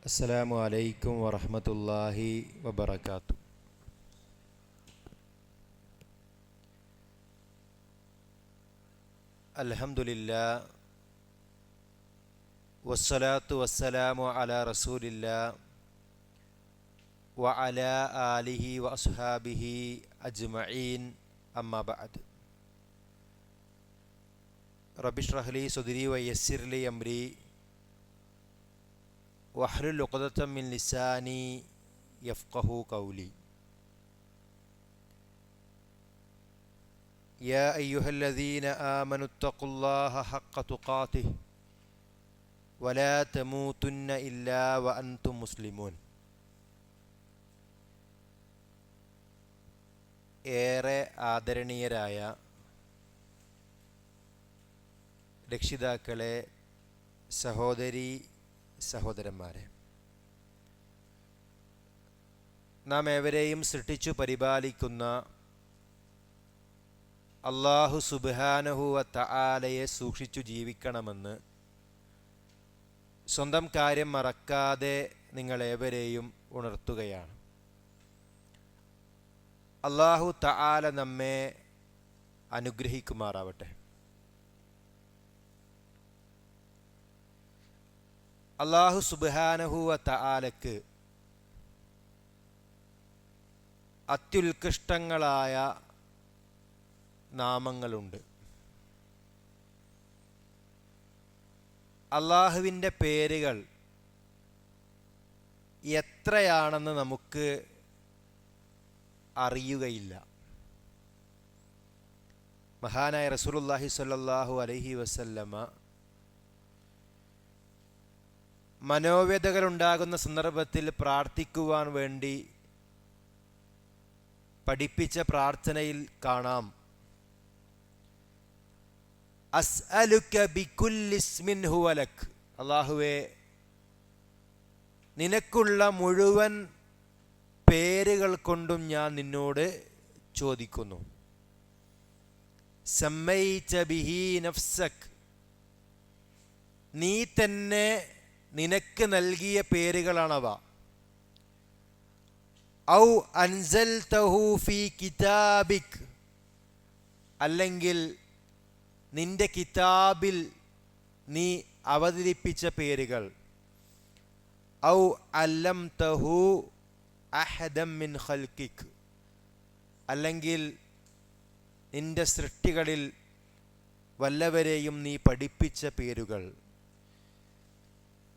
അസ്സലാമു അലൈക്കും വറഹ്മത്തുള്ളാഹി വബറകാതുഹു. അൽഹംദുലില്ലാഹ് വസ്സലാത്തു വസ്സലാമു അലാ റസൂലില്ലാഹ് വഅലാ ആലിഹി വഅസ്ഹാബിഹി അജ്മഈൻ. അമ്മാ ബഅദ്. റബ്ബി ഇശ്റഹ് ലി സദ്രി വയസ്സിർ ലി അംരി വഹ്ലുൽ ഉഖ്ദതം മിൻ ലിസാനി യഫ്ഖഹു ഖൗലി. യാ അയ്യുഹല്ലദീന ആമനു ഇത്തഖുല്ലാഹ ഹഖ്ക തുഖാതിഹി വലാ തമൂതുന്ന ഇല്ലാ വഅൻതും മുസ്ലിമൂൻ. ഏറെ ആദരണീയരായ രക്ഷിതാക്കളെ, സഹോദരീ സഹോദരന്മാരെ, നാം ഏവരെയും സൃഷ്ടിച്ചു പരിപാലിക്കുന്ന അല്ലാഹു സുബ്ഹാനഹു വ തആലയെ സൂക്ഷിച്ചു ജീവിക്കണമെന്ന് സ്വന്തം കാര്യം മറക്കാതെ നിങ്ങളേവരെയും ഉണർത്തുകയാണ്. അല്ലാഹു തആല നമ്മെ അനുഗ്രഹിക്കുമാറാവട്ടെ. അല്ലാഹു സുബ്ഹാനഹു വ തആലക്ക് അത്യുത്കൃഷ്ടങ്ങളായ നാമങ്ങളുണ്ട്. അല്ലാഹുവിൻ്റെ പേരുകൾ എത്രയാണെന്ന് നമുക്ക് അറിയുകയില്ല. മഹാനായ റസൂലുള്ളാഹി സ്വല്ലല്ലാഹു അലൈഹി വസല്ലമ മനോവ്യഥകളുണ്ടാകുന്ന സന്ദർഭത്തിൽ പ്രാർത്ഥിക്കുവാൻ വേണ്ടി പഠിപ്പിച്ച പ്രാർത്ഥനയിൽ കാണാം, അസ്അലുക ബികുല്ലി ഇസ്മിൻ ഹുവ ലക്. അല്ലാഹുവേ, നിനക്കുള്ള മുഴുവൻ പേരുകൾ കൊണ്ടും ഞാൻ നിന്നോട് ചോദിക്കുന്നു. സമ്മൈത ബിഹി നഫ്സക്, നീ തന്നെ നിനക്ക് നൽകിയ പേരുകളാണവ. ഔ അൻസൽതഹു ഫീ കിതാബിക്, അല്ലെങ്കിൽ നിന്റെ കിതാബിൽ നീ അവതരിപ്പിച്ച പേരുകൾ. ഔ അല്ലംതഹു അഹദം മിൻ ഖൽഖിക്, അല്ലെങ്കിൽ നിന്റെ സൃഷ്ടികളിൽ വല്ലവരെയും നീ പഠിപ്പിച്ച പേരുകൾ.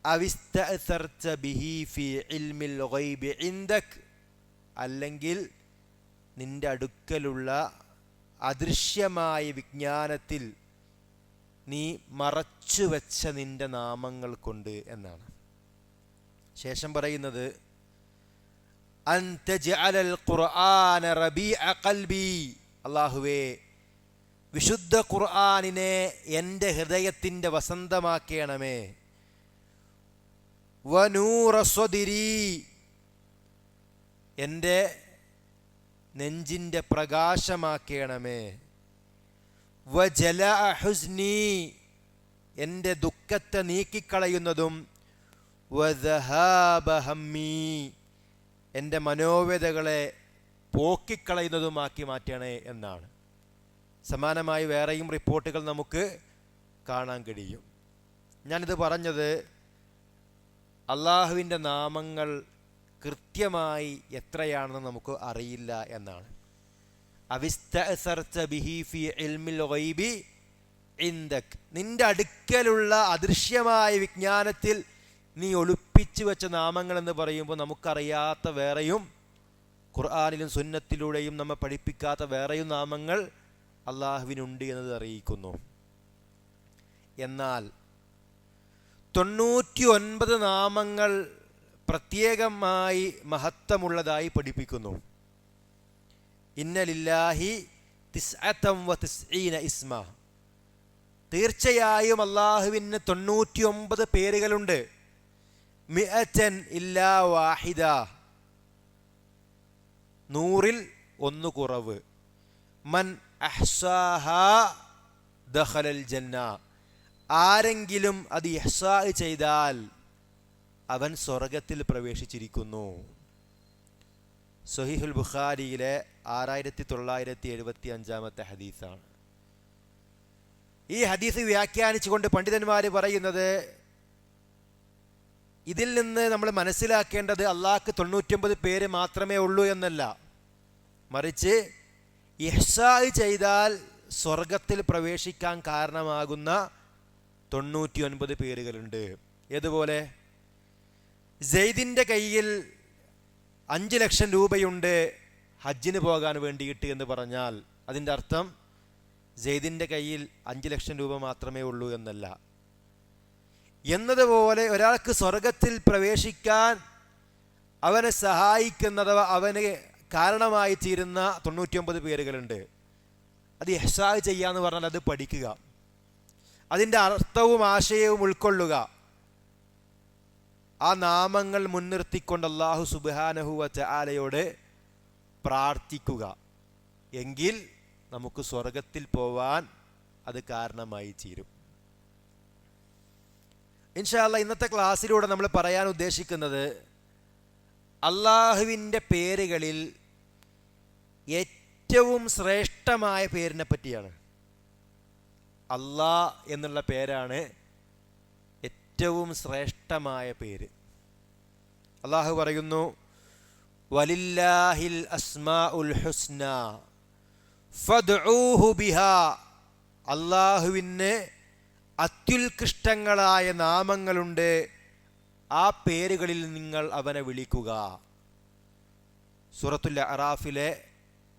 അവിസ്തഅ്സർത ബിഹി ഫീ ഇൽമിൽ ഗൈബി ഇൻദക്, അല്ലെങ്കിൽ നിന്റെ അടുക്കലുള്ള അദൃശ്യമായ വിജ്ഞാനത്തിൽ നീ മറച്ചു വെച്ച നിന്റെ നാമങ്ങൾ കൊണ്ട് എന്നാണ്. ശേഷം പറയുന്നത്, അൻത ജഅലൽ ഖുർആന റബീഅ ഖൽബി. അല്ലാഹുവേ, വിശുദ്ധ ഖുർആനിനെ എൻ്റെ ഹൃദയത്തിൻ്റെ വസന്തമാക്കണമേ. വനൂറ സ്വദിരി, എൻ്റെ നെഞ്ചിൻ്റെ പ്രകാശമാക്കണമേ. വജലഅ ഹുസ്നി, എൻ്റെ ദുഃഖത്തെ നീക്കിക്കളയുന്നതും. വദഹാബ ഹമ്മി, എൻ്റെ മനോവ്യഥകളെ പോക്കിക്കളയുന്നതുമാക്കി മാറ്റണേ എന്നാണ്. സമാനമായി വേറെയും റിപ്പോർട്ടുകൾ നമുക്ക് കാണാൻ കഴിയും. ഞാനിത് പറഞ്ഞത് അള്ളാഹുവിൻ്റെ നാമങ്ങൾ കൃത്യമായി എത്രയാണെന്ന് നമുക്ക് അറിയില്ല എന്നാണ്. അവിസ്തഅ്സർത ബിഹി ഫീ ഇൽമിൽ ഗൈബി ഇൻദക്, നിന്റെ അടുക്കലുള്ള അദൃശ്യമായ വിജ്ഞാനത്തിൽ നീ ഒളിപ്പിച്ചു വെച്ച നാമങ്ങൾ എന്ന് പറയുമ്പോൾ നമുക്കറിയാത്ത വേറെയും ഖുർആനിലും സുന്നത്തിലൂടെയും നമ്മെ പഠിപ്പിക്കാത്ത വേറെയും നാമങ്ങൾ അള്ളാഹുവിനുണ്ട് എന്നത് അറിയിക്കുന്നു. എന്നാൽ 99 നാമങ്ങൾ പ്രത്യേകമായി മഹത്വമുള്ളതായി പഠിപ്പിക്കുന്നു. ഇന്ന ലില്ലാഹി തിസ്അതൻ വതിസ്ഈന ഇസ്മ, തീർച്ചയായും അള്ളാഹുവിന് 99 പേരുകളുണ്ട്. മിഅതൻ ഇല്ലാ വാഹിദ, 100-ൽ 1 കുറവ്. മൻ അഹ്സാഹാ ദഖലൽ ജന്ന, ആരെങ്കിലും അത് ഇഹ്സാ ചെയ്താൽ അവൻ സ്വർഗത്തിൽ പ്രവേശിച്ചിരിക്കുന്നു. സ്വഹീഹുൽ ബുഖാരിയിലെ 6975 ഹദീസാണ്. ഈ ഹദീസ് വ്യാഖ്യാനിച്ചുകൊണ്ട് പണ്ഡിതന്മാർ പറയുന്നത്, ഇതിൽ നിന്ന് നമ്മൾ മനസ്സിലാക്കേണ്ടത് അള്ളാഹ്ക്ക് 99 പേര് മാത്രമേ ഉള്ളൂ എന്നല്ല, മറിച്ച് ഇഹ്സാ ചെയ്താൽ സ്വർഗത്തിൽ പ്രവേശിക്കാൻ കാരണമാകുന്ന 99 പേരുകളുണ്ട്. ഏതുപോലെ സെയ്ദിൻ്റെ കയ്യിൽ 5 ലക്ഷം രൂപയുണ്ട് ഹജ്ജിന് പോകാൻ വേണ്ടിയിട്ട് എന്ന് പറഞ്ഞാൽ അതിൻ്റെ അർത്ഥം സെയ്ദിൻ്റെ കയ്യിൽ 5 ലക്ഷം രൂപ മാത്രമേ ഉള്ളൂ എന്നല്ല. എന്നതുപോലെ ഒരാൾക്ക് സ്വർഗത്തിൽ പ്രവേശിക്കാൻ അവനെ സഹായിക്കുന്നതവ അവന് കാരണമായി തീരുന്ന 99 പേരുകളുണ്ട്. അത് ഇഹ്സാ ചെയ്യാന്ന് പറഞ്ഞാൽ അത് പഠിക്കുക, അതിൻ്റെ അർത്ഥവും ആശയവും ഉൾക്കൊള്ളുക, ആ നാമങ്ങൾ മുൻനിർത്തിക്കൊണ്ട് അല്ലാഹു സുബ്ഹാനഹു വ തആലയോട് പ്രാർത്ഥിക്കുക. എങ്കിൽ നമുക്ക് സ്വർഗത്തിൽ പോവാൻ അത് കാരണമായി തീരും. ഇൻഷാ അല്ലാഹ് ഇന്നത്തെ ക്ലാസ്സിലൂടെ നമ്മൾ പറയാൻ ഉദ്ദേശിക്കുന്നത് അള്ളാഹുവിൻ്റെ പേരുകളിൽ ഏറ്റവും ശ്രേഷ്ഠമായ പേരിനെ പറ്റിയാണ്. അല്ലാഹ് എന്നുള്ള പേരാണ് ഏറ്റവും ശ്രേഷ്ഠമായ പേര്. അള്ളാഹു പറയുന്നു, വലില്ലാഹിൽ അസ്മാഉൽ ഹുസ്ന ഫദ്ഊഹു ബിഹാ. അള്ളാഹുവിന് അത്യുത്കൃഷ്ടങ്ങളായ നാമങ്ങളുണ്ട്, ആ പേരുകളിൽ നിങ്ങൾ അവനെ വിളിക്കുക. സൂറത്തുൽ അറാഫിലെ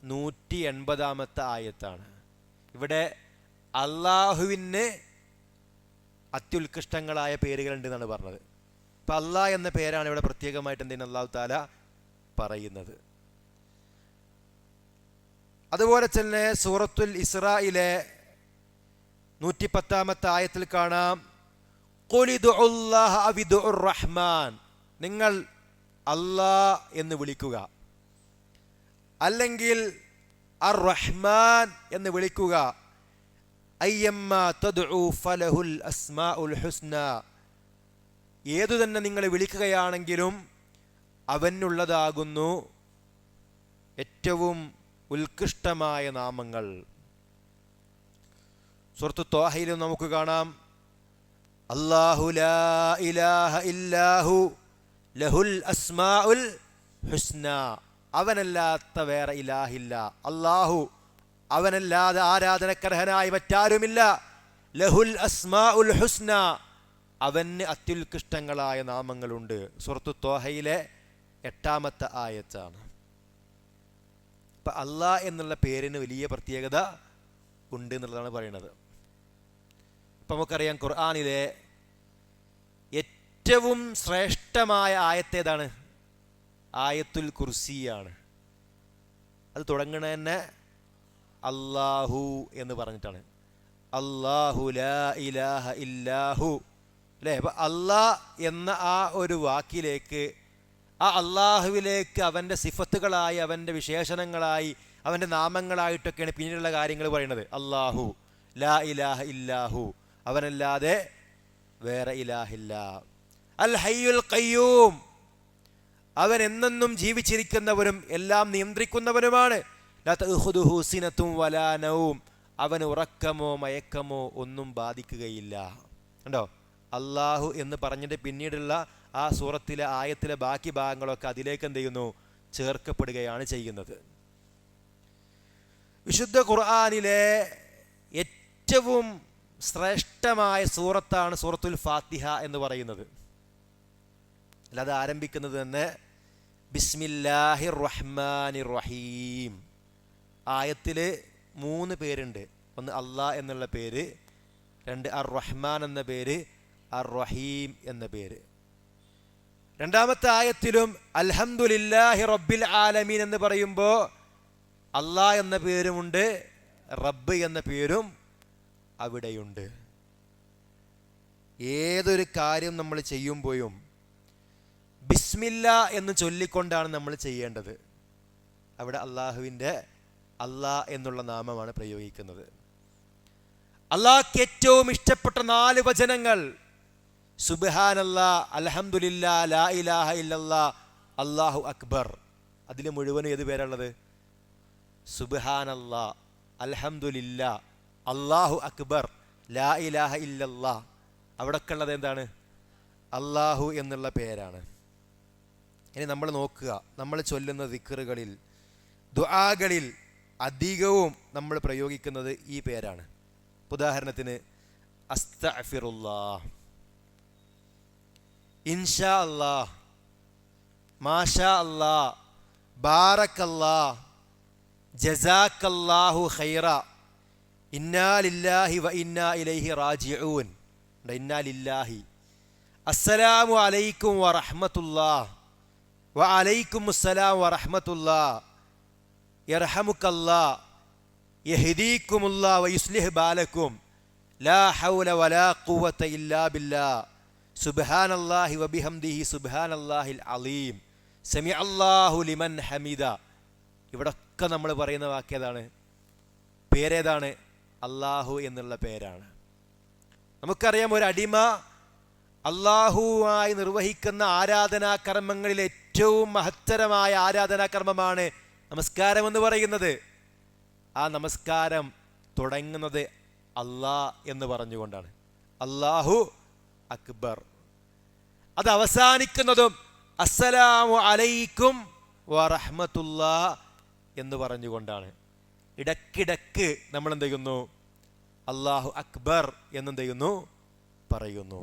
180 ആയത്താണ്. ഇവിടെ അള്ളാഹുവിന് അത്യുത്കൃഷ്ടങ്ങളായ പേരുകളുണ്ട് എന്നാണ് പറഞ്ഞത്. അപ്പം അള്ളാഹ് എന്ന പേരാണ് ഇവിടെ പ്രത്യേകമായിട്ട് എന്തെങ്കിലും അല്ലാഹു തആല പറയുന്നത്. അതുപോലെ തന്നെ സൂറത്തുൽ ഇസ്രായിലെ 110 ആയത്തിൽ കാണാം, ഖുലിദുല്ലാഹ അവിദുർ റഹ്മാൻ, നിങ്ങൾ അല്ലാഹ് എന്ന് വിളിക്കുക, അല്ലെങ്കിൽ അർ റഹ്മാൻ എന്ന് വിളിക്കുക. അയ്യമ്മ തദ്ഉ ഫലഹുൽ അസ്മാഉൽ ഹുസ്ന, ഏതു തന്നെ നിങ്ങൾ വിളിക്കുകയാണെങ്കിലും അവനുള്ളതാകുന്നു ഏറ്റവും ഉത്കൃഷ്ടമായ നാമങ്ങൾ. സൂറത്തു ത്വാഹയിൽ നമുക്ക് കാണാം, അല്ലാഹു ലാ ഇലാഹ ഇല്ലാഹു ലഹുൽ അസ്മാഉൽ ഹുസ്ന, അവനല്ലാത്ത വേറെ ഇലാഹില്ല. അല്ലാഹു, അവനല്ലാതെ ആരാധനക്കർഹനായി മറ്റാരുമില്ല. ലഹുൽ അസ്മാഉൽ ഹുസ്ന, അവന് അത്യുത്കൃഷ്ടങ്ങളായ നാമങ്ങളുണ്ട്. സൂറത്തു ത്വാഹയിലെ 8 ആയത്താണ്. അപ്പം അല്ലാഹ് എന്നുള്ള പേരിന് വലിയ പ്രത്യേകത ഉണ്ട് എന്നുള്ളതാണ് പറയുന്നത്. ഇപ്പം നമുക്കറിയാം, ഖുർആനിലെ ഏറ്റവും ശ്രേഷ്ഠമായ ആയത്തേതാണ്? ആയത്തുൽ കുർസിയാണ്. അത് തുടങ്ങണ തന്നെ അല്ലാഹു എന്ന് പറഞ്ഞിട്ടാണ്. അല്ലാഹു ലാ ഇലാഹ ഇല്ലാഹു, അല്ലേ? അപ്പം അല്ലാഹ് എന്ന ആ ഒരു വാക്കിലേക്ക്, ആ അള്ളാഹുവിലേക്ക് അവൻ്റെ സിഫത്തുകളായി, അവൻ്റെ വിശേഷണങ്ങളായി, അവൻ്റെ നാമങ്ങളായിട്ടൊക്കെയാണ് പിന്നീടുള്ള കാര്യങ്ങൾ പറയുന്നത്. അല്ലാഹു ലാ ഇലാഹ ഇല്ലാഹു, അവനല്ലാതെ വേറെ ഇലാഹില്ല. അൽ ഹയ്യുൽ ഖയ്യൂം, അവൻ എന്നെന്നും ജീവിച്ചിരിക്കുന്നവനും എല്ലാം നിയന്ത്രിക്കുന്നവനുമാണ്. ലാ തഅഖുദുഹു സിനത്തും വലാ നൗം, അവന് ഉറക്കമോ മയക്കമോ ഒന്നും ബാധിക്കുകയില്ല. കണ്ടോ, അല്ലാഹു എന്ന് പറഞ്ഞിട്ട് പിന്നീടുള്ള ആ സൂറത്തിലെ ആയത്തിലെ ബാക്കി ഭാഗങ്ങളൊക്കെ അതിലേക്ക് എന്ത് ചെയ്യുന്നു? ചേർക്കപ്പെടുകയാണ് ചെയ്യുന്നത്. വിശുദ്ധ ഖുർആനിലെ ഏറ്റവും ശ്രേഷ്ഠമായ സൂറത്താണ് സൂറത്തുൽ ഫാത്തിഹ എന്ന് പറയുന്നത്. അല്ലാതെ ആരംഭിക്കുന്നത് തന്നെ ബിസ്മില്ലാഹിർ റഹ്മാനിർ റഹീം. ആയത്തിൽ 3 പേരുണ്ട്. ഒന്ന് അല്ലാഹ് എന്നുള്ള പേര്, 2 അർ റഹ്മാൻ എന്ന പേര്, അർ റഹീം എന്ന പേര്. രണ്ടാമത്തെ ആയത്തിലും അൽഹംദുലില്ലാഹി റബ്ബിൽ ആലമീൻ എന്ന് പറയുമ്പോൾ അല്ലാഹ് എന്ന പേരുമുണ്ട്, റബ്ബ് എന്ന പേരും അവിടെയുണ്ട്. ഏതൊരു കാര്യം നമ്മൾ ചെയ്യുമ്പോഴും ബിസ്മില്ല എന്ന് ചൊല്ലിക്കൊണ്ടാണ് നമ്മൾ ചെയ്യേണ്ടത്. അവിടെ അള്ളാഹുവിൻ്റെ അല്ലാഹ് എന്നുള്ള നാമമാണ് പ്രയോഗിക്കുന്നത്. അള്ളാഹ്ക്ക് ഏറ്റവും ഇഷ്ടപ്പെട്ട 4 വചനങ്ങൾ സുബ്ഹാനല്ലാ, അൽഹംദുലില്ലാ, ലാ ഇലാഹ ഇല്ലല്ലാ, അല്ലാഹു അക്ബർ. അതിൽ മുഴുവനും ഏത് പേരാണുള്ളത്? സുബ്ഹാനല്ലാ, അൽഹംദുലില്ലാ, അല്ലാഹു അക്ബർ, ലാ ഇലാഹ ഇല്ലല്ലാ. അവിടെയൊക്കെ ഉള്ളത് എന്താണ്? അല്ലാഹു എന്നുള്ള പേരാണ്. ഇനി നമ്മൾ നോക്കുക, നമ്മൾ ചൊല്ലുന്ന ദിക്റുകളിൽ, ദുആകളിൽ അധികവും നമ്മൾ പ്രയോഗിക്കുന്നത് ഈ പേരാണ്. ഉദാഹരണത്തിന് അസ്തഗ്ഫിറുല്ലാഹ്, ഇൻഷാ അല്ലാഹ്, മാഷാ അല്ലാഹ്, ബാറക്കല്ലാഹ്, ജസാക്കല്ലാഹു ഖൈറ, ഇന്നാ ലില്ലാഹി വ ഇന്നാ ഇലൈഹി റാജിഊൻ. ഇന്നാ ലില്ലാഹി, അസ്സലാമു അലൈക്കും വറഹ്മത്തുള്ളാഹ്, വ അലൈക്കുമുസ്സലാം വറഹ്മത്തുള്ളാഹ്, യർഹമുക്കല്ലാഹ്, യഹ്ദീകുമുല്ലാഹ് വ യുസ്ലിഹ് ബാലക്കും, ലാ ഹൗല വലാ ഖുവത ഇല്ലാ ബില്ലാഹ്, സുബ്ഹാനല്ലാഹി വബിഹംദിഹി സുബ്ഹാനല്ലാഹിൽ അലീം, സമിഅല്ലാഹു ലിമൻ ഹമിദ. ഇവിടൊക്കെ നമ്മൾ പറയുന്ന വാക്യേതാണ്? പേരേതാണ്? അല്ലാഹു എന്നുള്ള പേരാണ്. നമുക്കറിയാം, ഒരു അടിമ അല്ലാഹുവുമായി നിർവഹിക്കുന്ന ആരാധനാകർമ്മങ്ങളിൽ ഏറ്റവും മഹത്തരമായ ആരാധനാകർമ്മമാണ് നമസ്കാരം എന്ന് പറയുന്നത്. ആ നമസ്കാരം തുടങ്ങുന്നത് അല്ലാ എന്ന് പറഞ്ഞുകൊണ്ടാണ്, അല്ലാഹു അക്ബർ. അത് അവസാനിക്കുന്നതും അസ്സലാമു അലൈക്കും വറഹ്മത്തുള്ളാഹ് എന്ന് പറഞ്ഞുകൊണ്ടാണ്. ഇടക്കിടക്ക് നമ്മൾ എന്ത് ചെയ്യുന്നു? അല്ലാഹു അക്ബർ എന്നെന്ത് ചെയ്യുന്നു? പറയുന്നു.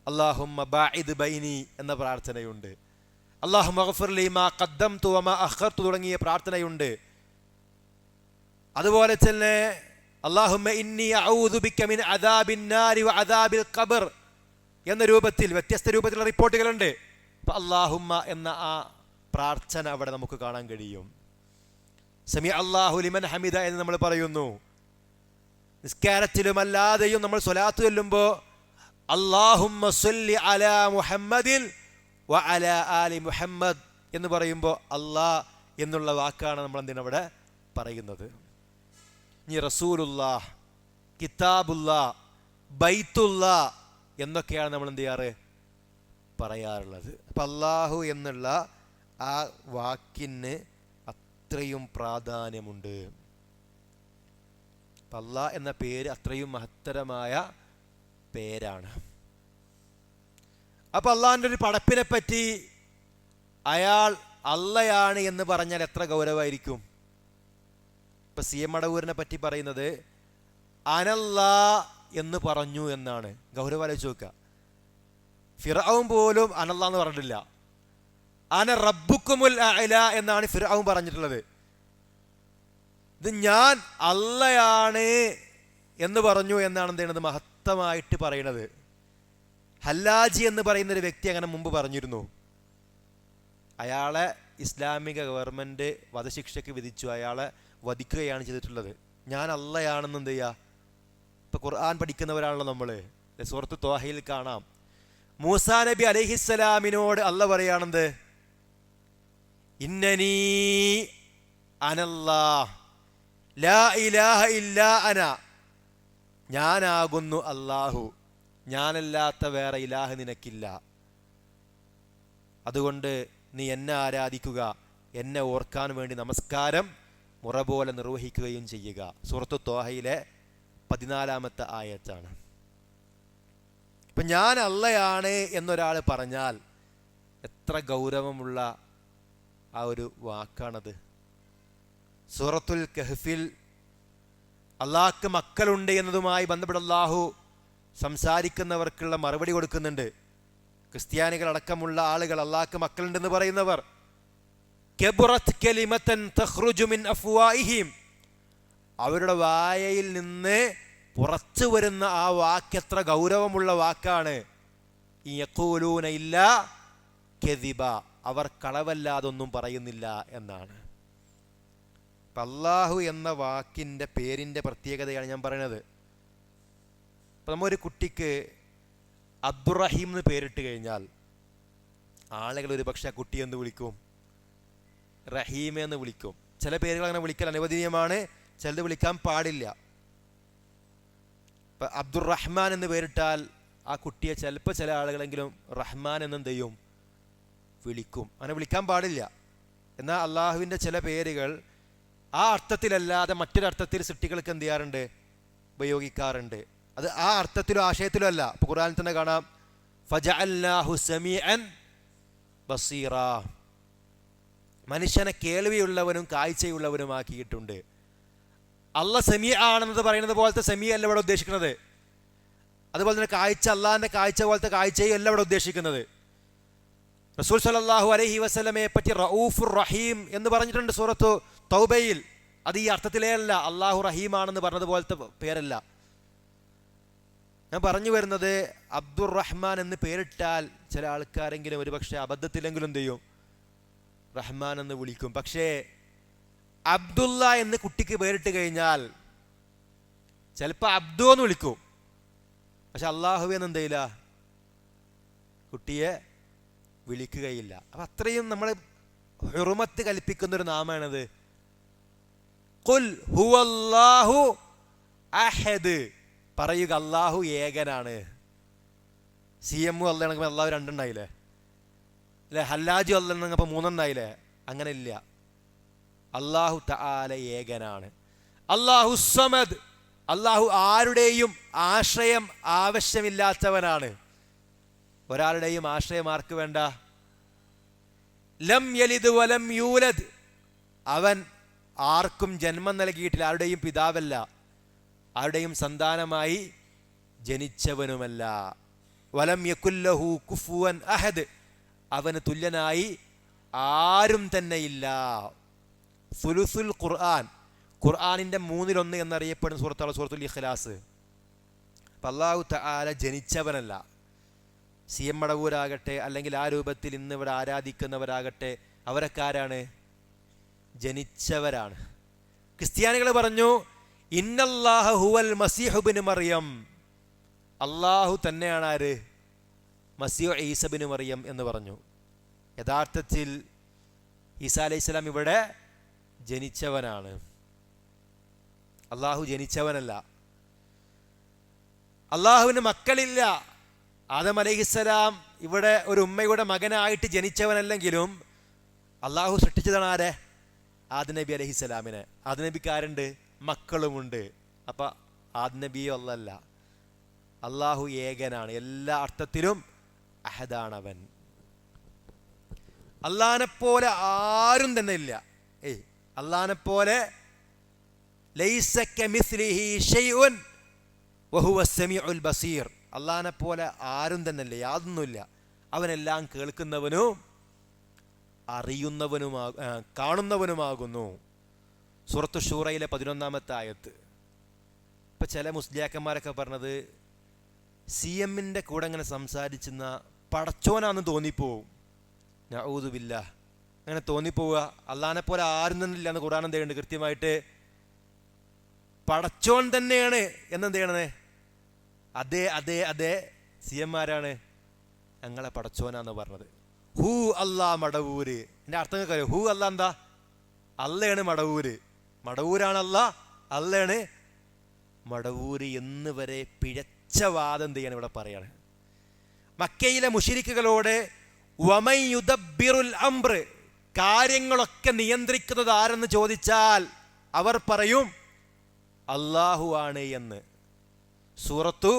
അല്ലാഹുമ്മ ബാഇദ് ബൈനി എന്ന പ്രാർത്ഥനയുണ്ട്. അല്ലാഹുമ്മ ഗ്ഫിർ ലി മാ ഖദ്ദംതു വമാ അഖർതു തുടങ്ങിയ പ്രാർത്ഥനയുണ്ട്. അതുപോലെ തന്നെ അല്ലാഹുമ്മ ഇന്നി അഊദു ബിക മിൻ അദാബിൻ നാരി വ അദാബിൽ ഖബർ എന്ന രൂപത്തിൽ, വ്യത്യസ്ത രൂപത്തിലുള്ള റിപ്പോർട്ടുകളുണ്ട്. അപ്പോൾ അല്ലാഹുമ്മ എന്ന ആ പ്രാർത്ഥന അവിടെ നമുക്ക് കാണാൻ കഴിയും. സമി അല്ലാഹു ലിമൻ ഹമിദ എന്ന് നമ്മൾ പറയുന്നു. നിസ്കാരത്തിലും അല്ലാതെയും നമ്മൾ സ്വലാത്ത് ചൊല്ലുമ്പോൾ അല്ലാഹുമ്മ സ്വല്ലി അലാ മുഹമ്മദിൻ വ അലാ ആലി മുഹമ്മദ് എന്ന് പറയുമ്പോൾ അല്ലാഹ് എന്നുള്ള വാക്കാണ് നമ്മൾ എന്തിനവിടെ പറയുന്നത്. ഇനി റസൂലുള്ളാഹ്, കിതാബുല്ലാഹ്, ബൈത്തുല്ലാഹ് എന്നൊക്കെയാണ് നമ്മൾ എന്ത് ചെയ്യാറ്? പറയാറുള്ളത്. അപ്പം അല്ലാഹു എന്നുള്ള ആ വാക്കിന് അത്രയും പ്രാധാന്യമുണ്ട്. അല്ലാഹ് എന്ന പേര് അത്രയും മഹത്തരമായ പേരാണ്. അപ്പൊ അള്ളാഹിൻ്റെ ഒരു പടപ്പിനെ പറ്റി അയാൾ അള്ളയാണ് എന്ന് പറഞ്ഞാൽ എത്ര ഗൗരവമായിരിക്കും. ഇപ്പൊ സി എം മടവൂരിനെ പറ്റി പറയുന്നത് അനല്ലാ എന്ന് പറഞ്ഞു എന്നാണ്. ഗൗരവം ആലോചിച്ച് നോക്കുക. ഫിർഔൻ പോലും അനല്ലാ എന്ന് പറഞ്ഞിട്ടില്ല. അന റബ്ബുക്കുമുൽ അഅല എന്നാണ് ഫിർഔൻ പറഞ്ഞിട്ടുള്ളത്. ഇത് ഞാൻ അള്ളയാണ് എന്ന് പറഞ്ഞു എന്നാണ് എന്ത് ചെയ്യുന്നത്? മഹത്തമായിട്ട് പറയുന്നത്. ഹല്ലാജി എന്ന് പറയുന്ന ഒരു വ്യക്തി അങ്ങനെ മുമ്പ് പറഞ്ഞിരുന്നു. അയാളെ ഇസ്ലാമിക ഗവൺമെൻറ് വധശിക്ഷയ്ക്ക് വിധിച്ചു. അയാളെ വധിക്കുകയാണ് ചെയ്തിട്ടുള്ളത്. ഞാൻ അള്ളയാണെന്ന് എന്ത് ചെയ്യുക? ഇപ്പം ഖുർആൻ പഠിക്കുന്നവരാണല്ലോ നമ്മൾ. സൂറത്ത് ത്വാഹയിൽ കാണാം, മൂസാ നബി അലൈഹിസ്സലാമിനോട് അള്ള പറയാണെന്ത്? ഇന്നനീ അനല്ലാഹ് ലാ ഇലാഹ ഇല്ലാ അന, ഞാനാകുന്നു അല്ലാഹു, ഞാനല്ലാത്ത വേറെ ഇലാഹ് നിനക്കില്ല. അതുകൊണ്ട് നീ എന്നെ ആരാധിക്കുക, എന്നെ ഓർക്കാൻ വേണ്ടി നമസ്കാരം മുറ പോലെ നിർവഹിക്കുകയും ചെയ്യുക. സൂറത്തു ത്വാഹയിലെ 14-ാമത്തെ ആയത്താണ്. ഇപ്പം ഞാൻ അള്ളയാണ് എന്നൊരാൾ പറഞ്ഞാൽ എത്ര ഗൗരവമുള്ള ആ ഒരു വാക്കാണത്. സൂറത്തുൽ കഹ്ഫിൽ അള്ളാഹ്ക്ക് മക്കളുണ്ട് എന്നതുമായി ബന്ധപ്പെട്ട് അള്ളാഹു സംസാരിക്കുന്നവർക്കുള്ള മറുപടി കൊടുക്കുന്നുണ്ട്. ക്രിസ്ത്യാനികളടക്കമുള്ള ആളുകൾ അള്ളാഹ്ക്ക് മക്കളുണ്ടെന്ന് പറയുന്നവർ, കബറത് കലിമതൻ തഖ്റുജു മിൻ അഫ്വാഹിഹിം, അവരുടെ വായയിൽ നിന്ന് പുറത്തു വരുന്ന ആ വാക്ക് എത്ര ഗൗരവമുള്ള വാക്കാണ്. യഖൂലൂന ഇല്ലാ കദിബ, അവർ കളവല്ലാതൊന്നും പറയുന്നില്ല എന്നാണ്. അല്ലാഹു എന്ന വാക്കിൻ്റെ പേരിൻ്റെ പ്രത്യേകതയാണ് ഞാൻ പറയുന്നത്. അപ്പം നമ്മൊരു കുട്ടിക്ക് അബ്ദുറഹീം എന്ന് പേരിട്ട് കഴിഞ്ഞാൽ ആളുകൾ ഒരു പക്ഷേ ആ കുട്ടി എന്ന് വിളിക്കും? റഹീം എന്ന് വിളിക്കും. ചില പേരുകൾ അങ്ങനെ വിളിക്കൽ അനുവദനീയമാണ്, ചിലത് വിളിക്കാൻ പാടില്ല. ഇപ്പം അബ്ദുറഹ്മാൻ എന്ന് പേരിട്ടാൽ ആ കുട്ടിയെ ചിലപ്പോൾ ചില ആളുകളെങ്കിലും റഹ്മാൻ എന്നെന്ത് ചെയ്യും, വിളിക്കും. അങ്ങനെ വിളിക്കാൻ പാടില്ല. എന്നാൽ അള്ളാഹുവിൻ്റെ ചില പേരുകൾ ആ അർത്ഥത്തിലല്ലാതെ മറ്റൊരർത്ഥത്തിൽ സൃഷ്ടികൾക്ക് എന്ത് ചെയ്യാറുണ്ട്, ഉപയോഗിക്കാറുണ്ട്. അത് ആ അർത്ഥത്തിലോ ആശയത്തിലോ അല്ല. ഇപ്പോൾ ഖുർആനിൽ തന്നെ കാണാം, ഫജഅൽനാഹു സമീഅൻ ബസീറ, മനുഷ്യനെ കേൾവിയുള്ളവനും കാഴ്ചയുള്ളവനുമാക്കിയിട്ടുണ്ട്. അള്ളാഹ് സമീ ആണെന്നത് പറയുന്നത് പോലത്തെ സമീ അല്ല ഇവിടെ ഉദ്ദേശിക്കുന്നത്. അതുപോലെ തന്നെ കാഴ്ച, അള്ളാഹിൻ്റെ കാഴ്ച പോലത്തെ കാഴ്ചയും അല്ല ഇവിടെ ഉദ്ദേശിക്കുന്നത്. റസൂൽ സല്ലല്ലാഹു അലൈഹി വസല്ലമയെ പറ്റി റഊഫുർ റഹീം എന്ന് പറഞ്ഞിട്ടുണ്ട് സൂറത്തു തൗബയിൽ. അത് ഈ അർത്ഥത്തിലേ അല്ല, അള്ളാഹു റഹീമാണെന്ന് പറഞ്ഞതുപോലത്തെ പേരല്ല. ഞാൻ പറഞ്ഞു വരുന്നത്, അബ്ദുർ റഹ്മാൻ എന്ന് പേരിട്ടാൽ ചില ആൾക്കാരെങ്കിലും ഒരു പക്ഷേ അബദ്ധത്തിലെങ്കിലും എന്ത് ചെയ്യും, റഹ്മാൻ എന്ന് വിളിക്കും. പക്ഷേ അബ്ദുള്ള എന്ന് കുട്ടിക്ക് പേരിട്ട് കഴിഞ്ഞാൽ ചിലപ്പോൾ അബ്ദു എന്ന് വിളിക്കും. പക്ഷെ അള്ളാഹു എന്ന് എന്ത് ചെയ്യില്ല, കുട്ടിയെ വിളിക്കുകയില്ല. അപ്പം അത്രയും നമ്മൾ ഹുറുമത്ത് കൽപ്പിക്കുന്നൊരു നാമാണത്. ഖുൽ ഹുവല്ലാഹു അഹദ്, പറയുക അള്ളാഹു ഏകനാണ്. CM അല്ലാണെങ്കിൽ അള്ളാഹു രണ്ടുണ്ടായില്ലേ, അല്ലെ? ഹല്ലാജു അല്ലാണെങ്കിൽ അപ്പോൾ മൂന്നെണ്ണായില്ലേ? അങ്ങനെ ഇല്ല. അള്ളാഹു തആല ഏകനാണ്. അല്ലാഹു സമദ്, അള്ളാഹു ആരുടെയും ആശ്രയം ആവശ്യമില്ലാത്തവനാണ്. ഒരാളുടെയും ആശ്രയം ആർക്ക് വേണ്ട? ലം യലിദ് വലം യൂലദ്, അവൻ ആർക്കും ജന്മം നൽകിയിട്ടില്ല, ആരുടെയും പിതാവല്ല, ആരുടെയും സന്താനമായി ജനിച്ചവനുമല്ല. വലം യകുല്ലഹു കുഫുവൻ അഹദ്, അവന് തുല്യനായി ആരും തന്നെയില്ല. സുലുസുൽ ഖുർആൻ, ഖുർആനിൻ്റെ 1/3 എന്നറിയപ്പെടുന്ന സൂറത്താണ് സൂറത്തുൽ ഇഖ്ലാസ്. അപ്പം അല്ലാഹു തആല ജനിച്ചവനല്ല. CM മടവൂരാകട്ടെ അല്ലെങ്കിൽ ആ രൂപത്തിൽ ഇന്ന് ഇവിടെ ആരാധിക്കുന്നവരാകട്ടെ, അവരൊക്കെ ആരാണ്? ജനിച്ചവരാണ്. ക്രിസ്ത്യാനികൾ പറഞ്ഞു ഇന്നല്ലാഹ ഹുവൽ മസീഹു ഇബ്നു മറിയം, അള്ളാഹു തന്നെയാണ് ആര്? മസീഹ് ഈസ ഇബ്നു മറിയം എന്ന് പറഞ്ഞു. യഥാർത്ഥത്തിൽ ഈസാ അലൈഹിസ്സലാം ഇവിടെ ജനിച്ചവനാണ്, അള്ളാഹു ജനിച്ചവനല്ല. അള്ളാഹുവിന് മക്കളില്ല. ആദം അലൈഹിസ്സലാം ഇവിടെ ഒരു ഉമ്മയുടെ മകനായിട്ട് ജനിച്ചവനല്ലെങ്കിലും അള്ളാഹു സൃഷ്ടിച്ചതാണ് ആരെ? ആദം നബി അലൈഹിസ്സലാമിനെ. ആദം നബിക്കാരുണ്ട്, മക്കളുമുണ്ട്. അപ്പം ആദം നബിയോ അല്ലല്ല, അള്ളാഹു ഏകനാണ്, എല്ലാ അർത്ഥത്തിലും അഹദാണവൻ. അള്ളാഹിനെ പോലെ ആരും തന്നെ ഇല്ല. അള്ളാഹിനെ പോലെ ലൈസ കമിസ്ലിഹി ഷൈഉൻ വഹുവ സമീഉൽ ബസീർ, അള്ളാഹിനെ പോലെ ആരും തന്നെ ഇല്ല, യാതൊന്നുമില്ല. അവനെല്ലാം കേൾക്കുന്നവനും കാണുന്നവനുമാകുന്നു. സൂറത്തു ഷൂറയിലെ 11-ാമത്തെ ആയത്ത്. ഇപ്പം ചില മുസ്ലിയാക്കന്മാരൊക്കെ പറഞ്ഞത് CMൻ്റെ കൂടെ അങ്ങനെ സംസാരിച്ചെന്ന പടച്ചോനാന്ന് തോന്നിപ്പോവും. നഊദു ബില്ലാഹ്, അങ്ങനെ തോന്നിപ്പോവുക. അള്ളാഹിനെ പോലെ ആരും തന്നെ ഇല്ല എന്ന് ഖുർആൻ എന്ത് ചെയ്യുന്നുണ്ട്? കൃത്യമായിട്ട് പടച്ചോൻ തന്നെയാണ് എന്നെന്ത് ചെയ്യണേ? അതെ അതെ അതെ, CM ആരാണ്? ഞങ്ങളെ പടച്ചോനാന്ന് പറഞ്ഞത്. ഹൂ അല്ലാ മടവൂര്, എൻ്റെ അർത്ഥം കേൾക്കാമോ? ഹൂ അല്ല എന്താ? അല്ലയാണ് മടവൂര്, മടവൂരാണ് അല്ല, അല്ലയാണ് മടവൂര് എന്ന് വരെ പിഴച്ച വാദം എന്ത് ചെയ്യണം ഇവിടെ പറയാണ്. മക്കയിലെ മുശ്രിക്കുകളോട് വമൻ യുദബ്ബിറുൽ അംർ, കാര്യങ്ങളൊക്കെ നിയന്ത്രിക്കുന്നത് ആരെന്ന് ചോദിച്ചാൽ അവർ പറയും അല്ലാഹു ആണ് എന്ന്. സൂറത്തു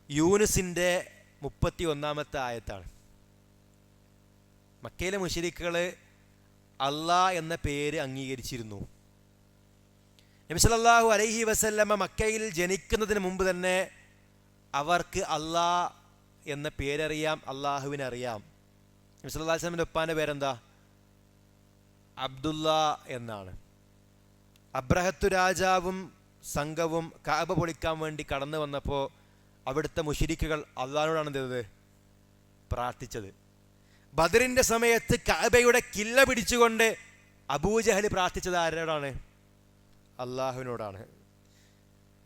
യൂനുസിൻ്റെ 31-ാമത്തെ ആയത്താണ്. മക്കയിലെ മുശ്രിക്കുകൾ അല്ലാഹ് എന്ന പേര് അംഗീകരിച്ചിരുന്നു. നബി സല്ലല്ലാഹു അലൈഹി വസല്ലമ മക്കയിൽ ജനിക്കുന്നതിന് മുമ്പ് തന്നെ അവർക്ക് അല്ലാഹ് എന്ന പേരറിയാം, അള്ളാഹുവിനെ അറിയാം. നബി സല്ലല്ലാഹു അലൈഹി വസല്ലമയുടെ ഉപ്പാൻ്റെ പേരെന്താ? അബ്ദുള്ള എന്നാണ്. അബ്രഹത്തു രാജാവും സംഘവും കഅബ പൊളിക്കാൻ വേണ്ടി കടന്നു വന്നപ്പോൾ അവിടുത്തെ മുശ്രിക്കുകൾ അള്ളാഹിനോടാണ് എന്ത് ചെയ്തത്? പ്രാർത്ഥിച്ചത്. ബദറിൻ്റെ സമയത്ത് കഅബയുടെ കില്ല പിടിച്ചുകൊണ്ട് അബൂജഹൽ പ്രാർത്ഥിച്ചത് ആരോടാണ്? അള്ളാഹുവിനോടാണ്.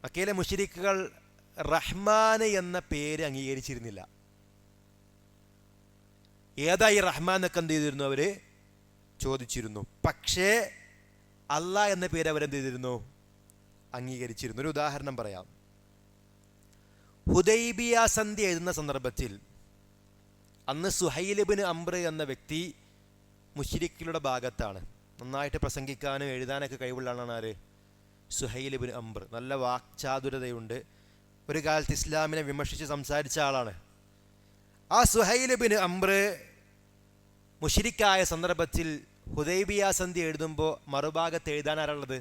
മക്കയിലെ മുശ്രിക്കുകൾ റഹ്മാൻ എന്ന പേര് അംഗീകരിച്ചിരുന്നില്ല. ഏതായി റഹ്മാൻ എന്നൊക്കെ എന്ത് ചെയ്തിരുന്നു? അവർ ചോദിച്ചിരുന്നു. പക്ഷേ അള്ളാഹ് എന്ന പേര് അവരെന്ത് ചെയ്തിരുന്നു? അംഗീകരിച്ചിരുന്നു. ഒരു ഉദാഹരണം പറയാം. ഹുദൈബിയ സന്ധി എഴുതുന്ന സന്ദർഭത്തിൽ അന്ന് സുഹൈൽ ഇബ്നു അംർ എന്ന വ്യക്തി മുശ്രിക്കുകളുടെ ഭാഗത്താണ്. നന്നായിട്ട് പ്രസംഗിക്കാനും എഴുതാനൊക്കെ കഴിവുള്ള ആളാണ് ആര്? സുഹൈൽ ഇബ്നു അംർ. നല്ല വാക്ചാതുരതയുണ്ട്. ഒരു കാലത്ത് ഇസ്ലാമിനെ വിമർശിച്ച് സംസാരിച്ച ആളാണ്. ആ സുഹൈൽ ഇബ്നു അംർ മുശ്രിക്കായ സന്ദർഭത്തിൽ ഹുദൈബിയ സന്ധി എഴുതുമ്പോൾ മറുഭാഗത്ത് എഴുതാൻ ആരാളുള്ളത്?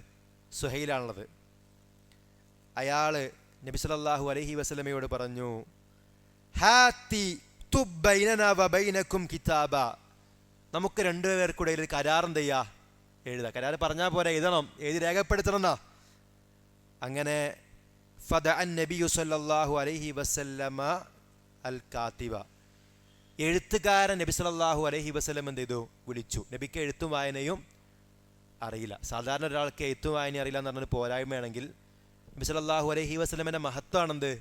സുഹൈലാണുള്ളത്. അയാൾ നബി സല്ലല്ലാഹു അലൈഹി വസല്ലമയോട് പറഞ്ഞു, ഹാത്തി തുബ് ബൈനനാ വബൈനകും കിതാബ, നമുക്ക് രണ്ടുപേർക്കിടയിൽ ഒരു കരാർ എന്ത് ചെയ്യാ? എഴുതാം. കരാർ പറഞ്ഞാൽ പോരെ, എഴുതണം, എഴുതി രേഖപ്പെടുത്തണം എന്നാ. അങ്ങനെ ഫദഅൻ നബിയു സല്ലല്ലാഹു അലൈഹി വസല്ലമ അൽ കാത്തിബ, എഴുത്തുകാരൻ നബി സല്ലല്ലാഹു അലൈഹി വസല്ലം എന്ത് ചെയ്തു? വിളിച്ചു. നബിക്ക് എഴുത്തും വായനയും അറിയില്ല. സാധാരണ ഒരാൾക്ക് എഴുത്തും വായനയും അറിയില്ല എന്ന് പറഞ്ഞൊരു പോരായ്മയാണെങ്കിൽ നബി സല്ലല്ലാഹു അലൈഹി വസല്ലമയുടെ മഹത്വമാണെന്ത്?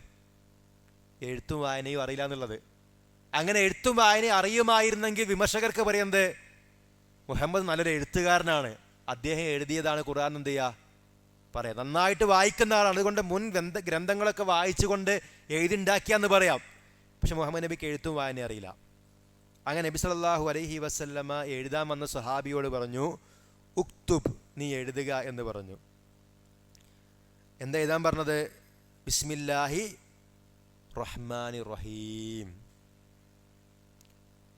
എഴുത്തും വായനയും അറിയില്ല എന്നുള്ളത്. അങ്ങനെ എഴുത്തും വായനയും അറിയുമായിരുന്നെങ്കിൽ വിമർശകർക്ക് പറയുന്നത് മുഹമ്മദ് നല്ലൊരു എഴുത്തുകാരനാണ്, അദ്ദേഹം എഴുതിയതാണ് ഖുർആൻ എന്ത് ചെയ്യുക പറയാം, നന്നായിട്ട് വായിക്കുന്ന ആളാണ്, അതുകൊണ്ട് മുൻ ഗ്രന്ഥങ്ങളൊക്കെ വായിച്ചുകൊണ്ട് എഴുതിണ്ടാക്കിയാന്ന് പറയാം. പക്ഷെ മുഹമ്മദ് നബിക്ക് എഴുത്തും വായന അറിയില്ല. അങ്ങനെ നബി സല്ലല്ലാഹു അലൈഹി വസല്ലമ എഴുതാൻ വന്ന സ്വഹാബിയോട് പറഞ്ഞു, ഉക്തുബ്, നീ എഴുതുക എന്ന് പറഞ്ഞു. എന്താ എഴുതാൻ പറഞ്ഞത്? ബിസ്മില്ലാഹി റഹ്മാനി റഹീം,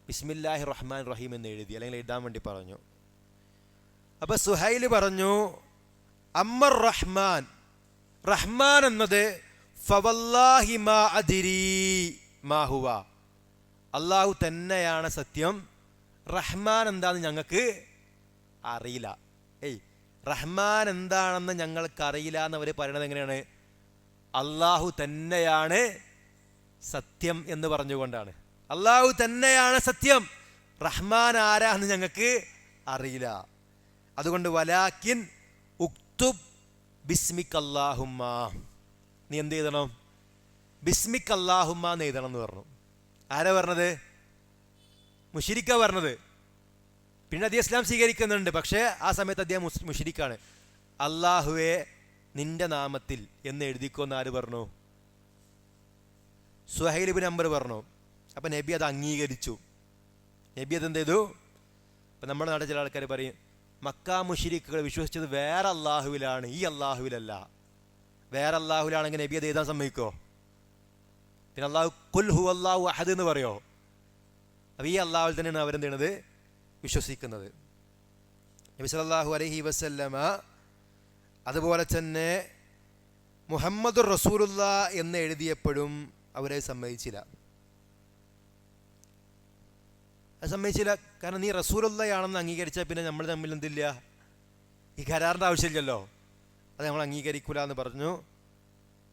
ബിസ്മില്ലാഹി റഹ്മാൻ റഹീം എന്ന് എഴുതി, അല്ലെങ്കിൽ എഴുതാൻ വേണ്ടി പറഞ്ഞു. അപ്പൊ സുഹൈൽ പറഞ്ഞു, അമ്മർ റഹ്മാൻ, റഹ്മാൻ എന്നത് ഫവല്ലാഹി മാ അദ്രി മാ ഹുവ, അള്ളാഹു തന്നെയാണ് സത്യം, റഹ്മാൻ എന്താണെന്ന് ഞങ്ങൾക്ക് അറിയില്ല. റഹ്മാൻ എന്താണെന്ന് ഞങ്ങൾക്ക് അറിയില്ല എന്നവർ പറയണത് എങ്ങനെയാണ്? അള്ളാഹു തന്നെയാണ് സത്യം എന്ന് പറഞ്ഞുകൊണ്ടാണ്. അള്ളാഹു തന്നെയാണ് സത്യം, റഹ്മാൻ ആരാന്ന് ഞങ്ങൾക്ക് അറിയില്ല. അതുകൊണ്ട് വലാക്കിൻ ഉക്തുബ് ബിസ്മിക് അല്ലാഹുമ്മ, നീ എന്ത് എഴുതണം? ബിസ്മിക് അല്ലാഹുമ്മ എന്ന് എഴുതണം എന്ന് പറഞ്ഞു. ആരാ പറഞ്ഞത്? മുശ്രിക്കാ പറഞ്ഞത്. പിന്നെ അദ്ദേഹം ഇസ്ലാം സ്വീകരിക്കുന്നുണ്ട്, പക്ഷേ ആ സമയത്ത് അദ്ദേഹം മുശ്രിക്കാണ്. അല്ലാഹുവേ നിന്റെ നാമത്തിൽ എന്ന് എഴുതിക്കോന്ന് ആര് പറഞ്ഞു? സുഹൈൽ ഇബ്നു അംർ പറഞ്ഞു. അപ്പം നബി അത് അംഗീകരിച്ചു. നബി അത് എന്ത് ചെയ്തു? ഇപ്പം നമ്മുടെ നാട്ടിൽ ചില ആൾക്കാർ പറയും, മക്ക മുശ്രിക്കുകൾ വിശ്വസിച്ചത് വേറെ അള്ളാഹുവിലാണ്, ഈ അള്ളാഹുവിലല്ല. വേറെ അള്ളാഹുവിലാണെങ്കിൽ നബി അത് എഴുതാൻ സമ്മതിക്കോ? പിന്നെ അള്ളാഹു ഖുൽ ഹുവല്ലാഹു അഹദ് എന്ന് പറയോ? അപ്പം ഈ അള്ളാഹുവിൽ തന്നെയാണ് അവരെന്ത് ചെയ്യണത്? വിശ്വസിക്കുന്നത്. നബി സല്ലല്ലാഹു അലൈഹി വസല്ലമ അതുപോലെ തന്നെ മുഹമ്മദുർ റസൂലുള്ളാഹ് എന്ന് എഴുതിയപ്പോഴും അവരെ സമ്മതിച്ചില്ല. അത് സമ്മതിച്ചില്ല. കാരണം നീ റസൂലുള്ളാഹിയാണെന്ന് അംഗീകരിച്ചാൽ പിന്നെ നമ്മൾ തമ്മിൽ എന്തില്ല, ഈ കരാറിൻ്റെ ആവശ്യമില്ലല്ലോ, അത് നമ്മൾ അംഗീകരിക്കൂല എന്ന് പറഞ്ഞു.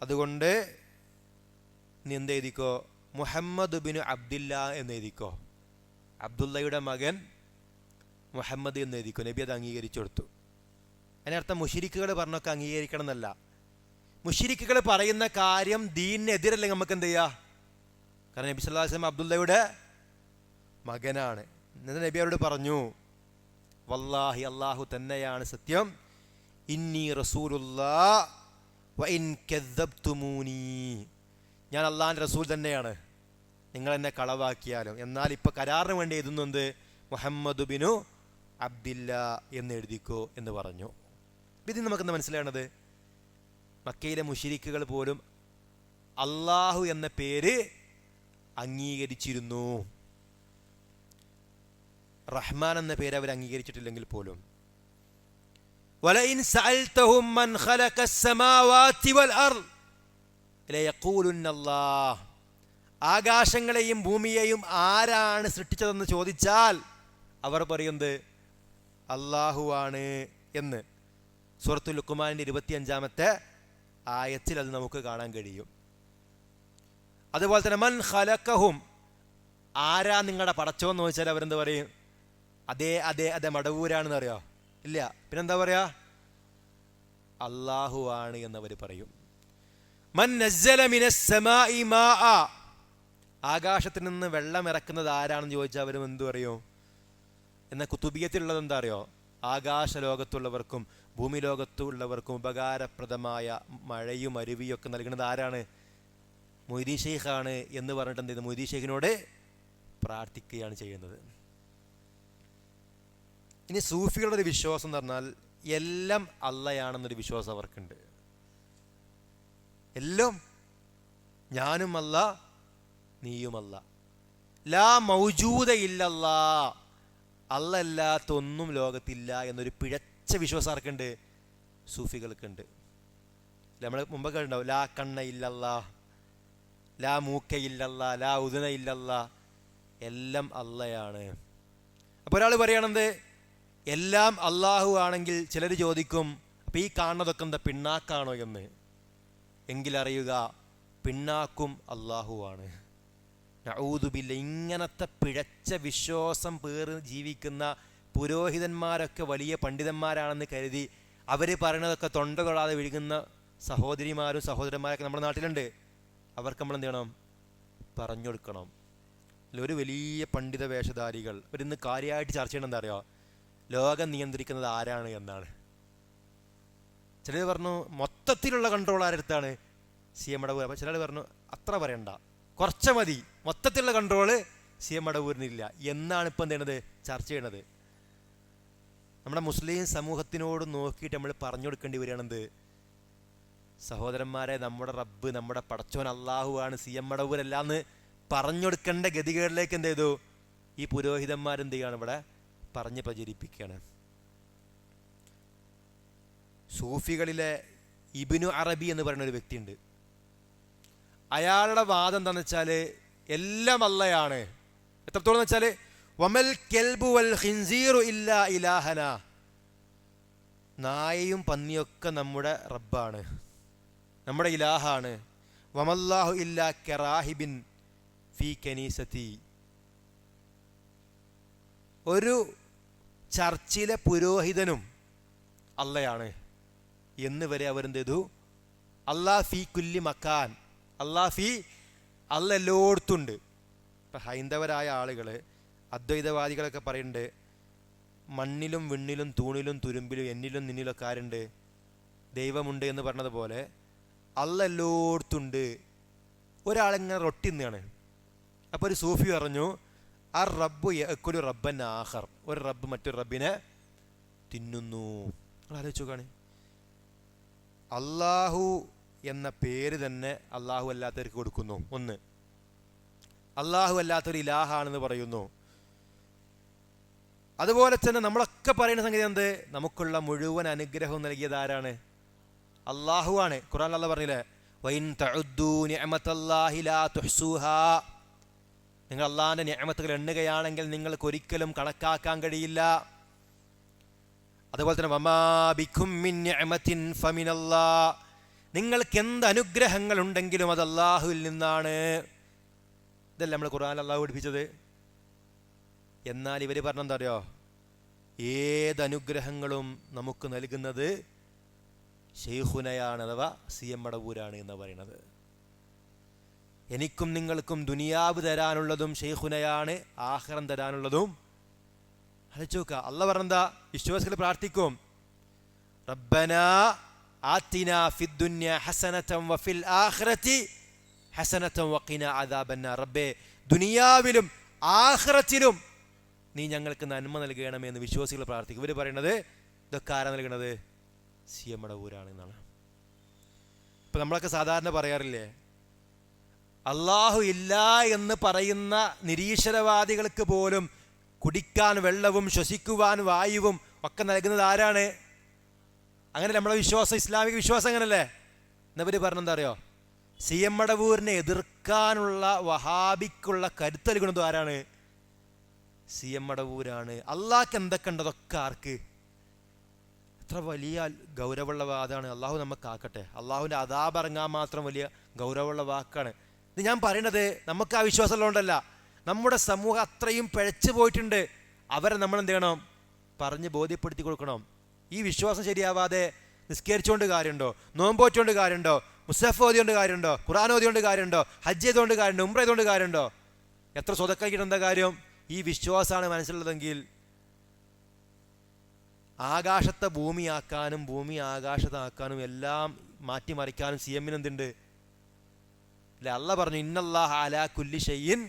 അതുകൊണ്ട് നീ എന്ത് എഴുതിക്കോ? മുഹമ്മദ് ബിൻ അബ്ദില്ല എന്ന് എഴുതിക്കോ, അബ്ദുള്ളയുടെ മകൻ മുഹമ്മദ് എന്ന് എഴുതിക്കോ. നബി അത് അംഗീകരിച്ചു കൊടുത്തു. അതിനർത്ഥം മുശ്രിക്കുകൾ പറഞ്ഞൊക്കെ അംഗീകരിക്കണം എന്നല്ല. മുശ്രിക്കുകൾ പറയുന്ന കാര്യം ദീനിനെതിരല്ലെങ്കിൽ നമുക്ക് എന്ത് ചെയ്യാം? കാരണം നബി സല്ലല്ലാഹു അലൈഹി വസല്ലം അബ്ദുള്ളയുടെ മകനാണ്. എന്നിട്ട് നബി അവരോട് പറഞ്ഞു, വല്ലാഹി അല്ലാഹു തന്നെയാണ് സത്യം, ഇന്നി റസൂലുള്ളാഹ് വ ഇൻ കദ്ദബ്തുമൂനി, ഞാൻ അള്ളാഹിൻ്റെ റസൂൽ തന്നെയാണ്, നിങ്ങൾ എന്നെ കളവാക്കിയാലും. എന്നാൽ ഇപ്പൊ കരാറിന് വേണ്ടി എഴുതുന്നത് മുഹമ്മദ് ബിനു അബ്ദില്ല എന്ന് എഴുതിക്കോ എന്ന് പറഞ്ഞു. ഇത് നമുക്കെന്താ മനസ്സിലാണത്? മക്കയിലെ മുശ്രിക്കുകൾ പോലും അള്ളാഹു എന്ന പേര് അംഗീകരിച്ചിരുന്നു. റഹ്മാൻ എന്ന പേര് അവർ അംഗീകരിച്ചിട്ടില്ലെങ്കിൽ പോലും. വലഇൻ സഅൽതഹും മൻ ഖലഖസ് സമാവാതി വൽ അർദ് ലയഖൂലുന്ന അല്ലാഹ്, ആകാശങ്ങളെയും ഭൂമിയെയും ആരാണ് സൃഷ്ടിച്ചതെന്ന് ചോദിച്ചാൽ അവർ പറയുന്നത് അല്ലാഹുവാണ് എന്ന്. സൂറത്തുൽ ലുഖ്മാനിന്റെ 25-ാമത്തെ ആയത്തിൽ അത് നമുക്ക് കാണാൻ കഴിയും. അതുപോലെ തന്നെ മൻ ഖലഖഹും, ആരാ നിങ്ങളുടെ പടച്ചോന്ന് ചോദിച്ചാൽ അവരെന്താ പറയും? അതെ അതെ അതെ മടവൂരാണെന്ന് അറിയോ? ഇല്ല. പിന്നെന്താ പറയാ? അല്ലാഹു ആണ് എന്നവർ പറയും. മൻ നസ്സല മിനസ് സമാഇ മാഅ, ആകാശത്തിൽ നിന്ന് വെള്ളം ഇറക്കുന്നത് ആരാണെന്ന് ചോദിച്ചാൽ അവരും എന്തു പറയും? എന്നാൽ കുത്തുബിയത്തിലുള്ളത് എന്താ അറിയോ? ആകാശ ലോകത്തുള്ളവർക്കും ഭൂമി ലോകത്തുള്ളവർക്കും ഉപകാരപ്രദമായ മഴയും അരുവിയും ഒക്കെ നൽകുന്നത് ആരാണ്? മൊയ്തീൻ ഷെയ്ഖാണ് എന്ന് പറഞ്ഞിട്ട് എന്ത് ചെയ്തു, മൊയ്തീൻ ഷെയ്ഖിനോട് പ്രാർത്ഥിക്കുകയാണ് ചെയ്യുന്നത്. ഇനി സൂഫികളുടെ ഒരു വിശ്വാസം എന്ന് പറഞ്ഞാൽ എല്ലാം അള്ളയാണെന്നൊരു വിശ്വാസം അവർക്കുണ്ട്. എല്ലാം ഞാനുമല്ല നീയുമല്ല, ലാ മൗജൂദ ഇല്ലല്ലാ, അല്ലാത്തൊന്നും ലോകത്തില്ല എന്നൊരു പിഴച്ച വിശ്വാസം ആർക്കുണ്ട്? സൂഫികൾക്കുണ്ട്. നമ്മൾ മുമ്പൊക്കെ ഉണ്ടാവും, ലാ കണ്ണ ഇല്ലല്ലാ, ലാ മൂക്ക ഇല്ലല്ലാ, ലാ ഉദന ഇല്ലല്ലാ, എല്ലാം അള്ളയാണ്. അപ്പോൾ ഒരാൾ പറയണത് എല്ലാം അള്ളാഹു ആണെങ്കിൽ ചിലർ ചോദിക്കും, അപ്പം ഈ കാണുന്നതൊക്കെ എന്താ പിണ്ണാക്കാണോ എന്ന്. എങ്കിലറിയുക, പിണ്ണാക്കും അള്ളാഹുവാണ്. നഊദു ബില്ല. ഇങ്ങനത്തെ പിഴച്ച വിശ്വാസം പേറി ജീവിക്കുന്ന പുരോഹിതന്മാരൊക്കെ വലിയ പണ്ഡിതന്മാരാണെന്ന് കരുതി അവർ പറയുന്നതൊക്കെ തൊണ്ട കൊള്ളാതെ വിഴുകുന്ന സഹോദരിമാരും സഹോദരന്മാരൊക്കെ നമ്മുടെ നാട്ടിലുണ്ട്. അവർക്ക് നമ്മൾ എന്ത് ചെയ്യണം? പറഞ്ഞു കൊടുക്കണം. ഒരു വലിയ പണ്ഡിത വേഷധാരികൾ അവരിന്ന് കാര്യമായിട്ട് ചർച്ച ചെയ്യണം, എന്താ അറിയോ, ലോകം നിയന്ത്രിക്കുന്നത് ആരാണ് എന്നാണ്. ചിലർ പറഞ്ഞു മൊത്തത്തിലുള്ള കൺട്രോൾ ആരെടുത്താണ്? C M Madavoor. അപ്പോൾ ചിലർ പറഞ്ഞു അത്ര പറയണ്ട, കുറച്ച് മതി, മൊത്തത്തിലുള്ള കൺട്രോള് സി എം മടവൂരിനില്ല എന്നാണ് ഇപ്പം എന്ത് ചെയ്യണത്, ചർച്ച ചെയ്യണത്. നമ്മുടെ മുസ്ലിം സമൂഹത്തിനോട് നോക്കിയിട്ട് നമ്മൾ പറഞ്ഞു കൊടുക്കേണ്ടി വരികയാണെന്ത്, സഹോദരന്മാരെ, നമ്മുടെ റബ്ബ്, നമ്മുടെ പടച്ചോൻ അള്ളാഹുവാണ്, സി എം മടവൂരല്ലാന്ന് പറഞ്ഞു കൊടുക്കേണ്ട ഗതികളിലേക്ക് എന്ത് ചെയ്തു, ഈ പുരോഹിതന്മാരെന്ത് ചെയ്യാണ്, ഇവിടെ പറഞ്ഞ് പ്രചരിപ്പിക്കുകയാണ്. സൂഫികളിലെ ഇബ്നു അറബി എന്ന് പറയുന്ന ഒരു വ്യക്തിയുണ്ട്. അയാളുടെ വാദം എന്താണെന്ന് വെച്ചാൽ എല്ലാം അള്ളയാണ്. എത്രത്തോളം എന്ന് വെച്ചാൽ വമൽ കെൽബു വൽ ഖിൻസീറു ഇല്ലാ ഇലാഹന, നായയും പന്നിയൊക്കെ നമ്മുടെ റബ്ബാണ്, നമ്മുടെ ഇലാഹാണ്. വമല്ലാഹു ഇല്ലാ കറാഹിബിൻ ഫീ കനീസതി. ഒരു ചർച്ചിലെ പുരോഹിതനും അള്ളയാണ് എന്ന് വരെ അവരെന്ത് ചെയ്തു, അല്ലാ ഫീ കുല്ലി മക്കാൻ, അള്ള എല്ലായിടത്തുണ്ട്. ഇപ്പം ഹൈന്ദവരായ ആളുകൾ, അദ്വൈതവാദികളൊക്കെ പറയുന്നുണ്ട്, മണ്ണിലും വിണ്ണിലും തൂണിലും തുരുമ്പിലും എന്നിലും നിന്നിലൊക്കെ ആരുണ്ട്, ദൈവമുണ്ട് എന്ന് പറഞ്ഞതുപോലെ അള്ള എല്ലായിടത്തുണ്ട്. ഒരാളിങ്ങനെ റൊട്ടിന്നാണ്. അപ്പോൾ ഒരു സൂഫി പറഞ്ഞു, ആ റബ്ബു യഅ്കുലു റബ്ബൻ ആഖർ, ഒരു റബ്ബ് മറ്റൊരു റബ്ബിനെ തിന്നുന്നു. നിങ്ങൾ ആലോചിച്ച് നോക്കാണ്, അള്ളാഹു എന്ന പേര് തന്നെ അള്ളാഹു അല്ലാത്തവർക്ക് കൊടുക്കുന്നു. ഒന്ന്, അള്ളാഹു അല്ലാത്തൊരു ഇലാഹാണെന്ന് പറയുന്നു. അതുപോലെ തന്നെ നമ്മളൊക്കെ പറയുന്ന സംഗതി എന്ത്, നമുക്കുള്ള മുഴുവൻ അനുഗ്രഹവും നൽകിയത് ആരാണ്? അള്ളാഹുവാണ്. ഖുർആൻ അല്ലാഹ് പറഞ്ഞില്ലേ, വഇൻ തഉദ്ദൂ നിഅമതല്ലാഹി ലാ തുഹ്സൂഹാ, നിങ്ങൾ അള്ളാഹിന്റെ നിഅമത്തുകൾ എണ്ണുകയാണെങ്കിൽ നിങ്ങൾക്ക് ഒരിക്കലും കണക്കാക്കാൻ കഴിയില്ല. അതുപോലെ തന്നെ വമാ ബികും മിൻ നിഅമത്തിൻ ഫമിനല്ലാഹ്, നിങ്ങൾക്ക് എന്ത് അനുഗ്രഹങ്ങൾ ഉണ്ടെങ്കിലും അത് അള്ളാഹുവിൽ നിന്നാണ്. ഇതല്ല നമ്മൾ ഖുർആൻ അള്ളാഹു പഠിപ്പിച്ചത്. എന്നാൽ ഇവർ പറഞ്ഞെന്താ അറിയോ, ഏതനുഗ്രഹങ്ങളും നമുക്ക് നൽകുന്നത് ശൈഖുനയാണ്, അഥവാ സി എം മടവൂരാണ് എന്ന് പറയുന്നത്. എനിക്കും നിങ്ങൾക്കും ദുനിയാവ് തരാനുള്ളതും ശൈഖുനയാണ്, ആഖിറം തരാനുള്ളതും. ആലോചിച്ച് നോക്കുക, അള്ളാഹ് പറഞ്ഞെന്താ, വിശ്വാസികൾ പ്രാർത്ഥിക്കും, റബ്ബനാ ആതിനാ ഫിദ്ദുനിയ ഹസനതൻ വഫിൽ ആഖിറതി ഹസനതൻ വഖിനാ അദാബന്നാർ. റബ്ബേ, ദുനിയാവിലും ആഖിറത്തിലും നീ ഞങ്ങൾക്ക് നന്മ നൽകണമേ എന്ന് വിശ്വാസികൾ പ്രാർത്ഥിക്കും. ഇവർ പറയുന്നത് ഇതൊക്കെ ആരാ നൽകണത്? സി എം മടവൂരാണ് എന്നാണ്. ഇപ്പം നമ്മളൊക്കെ സാധാരണ പറയാറില്ലേ, അള്ളാഹു ഇല്ല എന്ന് പറയുന്ന നിരീശ്വരവാദികൾക്ക് പോലും കുടിക്കാൻ വെള്ളവും ശ്വസിക്കുവാൻ വായുവും ഒക്കെ നൽകുന്നത് ആരാണ്? അങ്ങനെ നമ്മളെ വിശ്വാസം, ഇസ്ലാമിക വിശ്വാസം അങ്ങനല്ലേ? എന്നവർ പറഞ്ഞെന്താ അറിയോ, സി എം മടവൂരിനെ എതിർക്കാനുള്ള വഹാബിക്കുള്ള കരുത്ത് നൽകുന്നത് ആരാണ്? സി എം മടവൂരാണ്. അള്ളാഹ്ക്ക് എന്തൊക്കെ ഉണ്ട് അതൊക്കെ ആർക്ക്? എത്ര വലിയ ഗൗരവമുള്ള വാദമാണ്. അള്ളാഹു നമുക്ക് ആക്കട്ടെ. അള്ളാഹുവിൻ്റെ അദാബ് ഇറങ്ങാൻ മാത്രം വലിയ ഗൗരവമുള്ള വാക്കാണ് ഇത്. ഞാൻ പറയുന്നത് നമുക്ക് ആ വിശ്വാസം ഉള്ളതുകൊണ്ടല്ല, നമ്മുടെ സമൂഹം അത്രയും പിഴച്ചു പോയിട്ടുണ്ട്. അവരെ നമ്മൾ എന്ത് ചെയ്യണം? പറഞ്ഞ് ബോധ്യപ്പെടുത്തി കൊടുക്കണം. ഈ വിശ്വാസം ശരിയാവാതെ നിസ്കരിച്ചുകൊണ്ട് കാര്യമുണ്ടോ? നോമ്പോറ്റുകൊണ്ട് കാര്യമുണ്ടോ? മുസഫ് ഓതിയോണ്ട് കാര്യമുണ്ടോ? ഖുർആൻ ഓതിയോണ്ട് കാര്യമുണ്ടോ? ഹജ്ജ് ചെയ്തുകൊണ്ട് കാര്യമുണ്ടോ? ഉംറ ചെയ്തുകൊണ്ട് കാര്യമുണ്ടോ? എത്ര സ്വതക്കാക്കിയിട്ട് എന്താ കാര്യം? ഈ വിശ്വാസമാണ് മനസ്സിലുള്ളതെങ്കിൽ ആകാശത്തെ ഭൂമിയാക്കാനും ഭൂമി ആകാശത്താക്കാനും എല്ലാം മാറ്റിമറിക്കാനും സി എമ്മിന് എന്തുണ്ട്? അല്ലെ? അള്ള പറഞ്ഞു ഇന്നല്ലാഹ അലാ കുല്ലി ഷൈഇൻ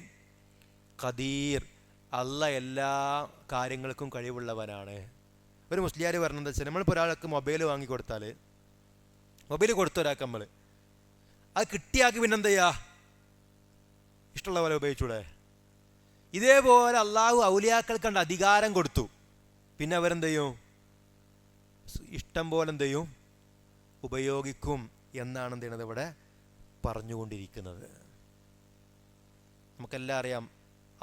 ഖദീർ, അള്ള എല്ലാ കാര്യങ്ങൾക്കും കഴിവുള്ളവനാണ്. ഒരു മുസ്ലിയാർ പറഞ്ഞത് വെച്ചാൽ, നമ്മളിപ്പോൾ ഒരാൾക്ക് മൊബൈൽ വാങ്ങി കൊടുത്താൽ, മൊബൈൽ കൊടുത്ത ഒരാൾക്ക് നമ്മൾ അത് കിട്ടിയാക്കി പിന്നെന്താ ചെയ്യുക? ഇഷ്ടമുള്ള പോലെ ഉപയോഗിച്ചൂടെ? ഇതേപോലെ അള്ളാഹു ഔലിയാക്കൾ കണ്ട അധികാരം കൊടുത്തു. പിന്നെ അവരെന്ത് ചെയ്യും? ഇഷ്ടം പോലെ എന്ത് ചെയ്യും? ഉപയോഗിക്കും എന്നാണ് എന്ത് ചെയ്യുന്നത് ഇവിടെ പറഞ്ഞുകൊണ്ടിരിക്കുന്നത്. നമുക്കെല്ലാം അറിയാം,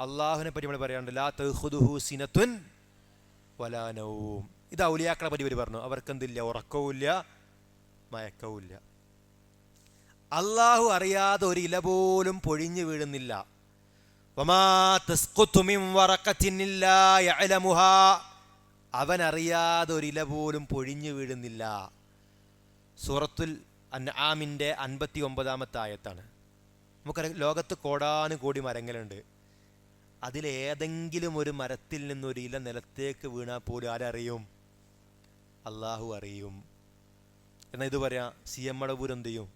അള്ളാഹുവിനെ പറ്റി നമ്മൾ പറയാറുണ്ട്, ലാ തഖുദുഹു സിനത്തുൻ വലാ നൗം. ഇത് ഔലിയാക്കളെ പറ്റി ഇവർ പറഞ്ഞു. അവർക്കെന്തില്ല? ഉറക്കവുമില്ല, മയക്കവുമില്ല. അള്ളാഹു അറിയാതെ ഒരു ഇല പോലും പൊഴിഞ്ഞു വീഴുന്നില്ല. വമാ തസ്ഖുതു മിൻ വറഖത്തിൻ ഇല്ലാ യഅലമുഹാ, അവൻ അറിയാതെ ഒരു ഇല പോലും പൊഴിഞ്ഞു വീഴുന്നില്ല. സൂറത്തുൽ അൻആമിൻ്റെ 59-ാമത്തെ ആയത്താണ്. നമുക്കറിയാം, ലോകത്ത് കോടാനുകോടി മരങ്ങളുണ്ട്. അതിലേതെങ്കിലും ഒരു മരത്തിൽ നിന്നൊരു ഇല നിലത്തേക്ക് വീണാൽ പോലും ആരറിയും? അള്ളാഹു അറിയും. എന്നാൽ ഇത് പറയാം, സി എം മടവൂർ എന്ത് ചെയ്യും?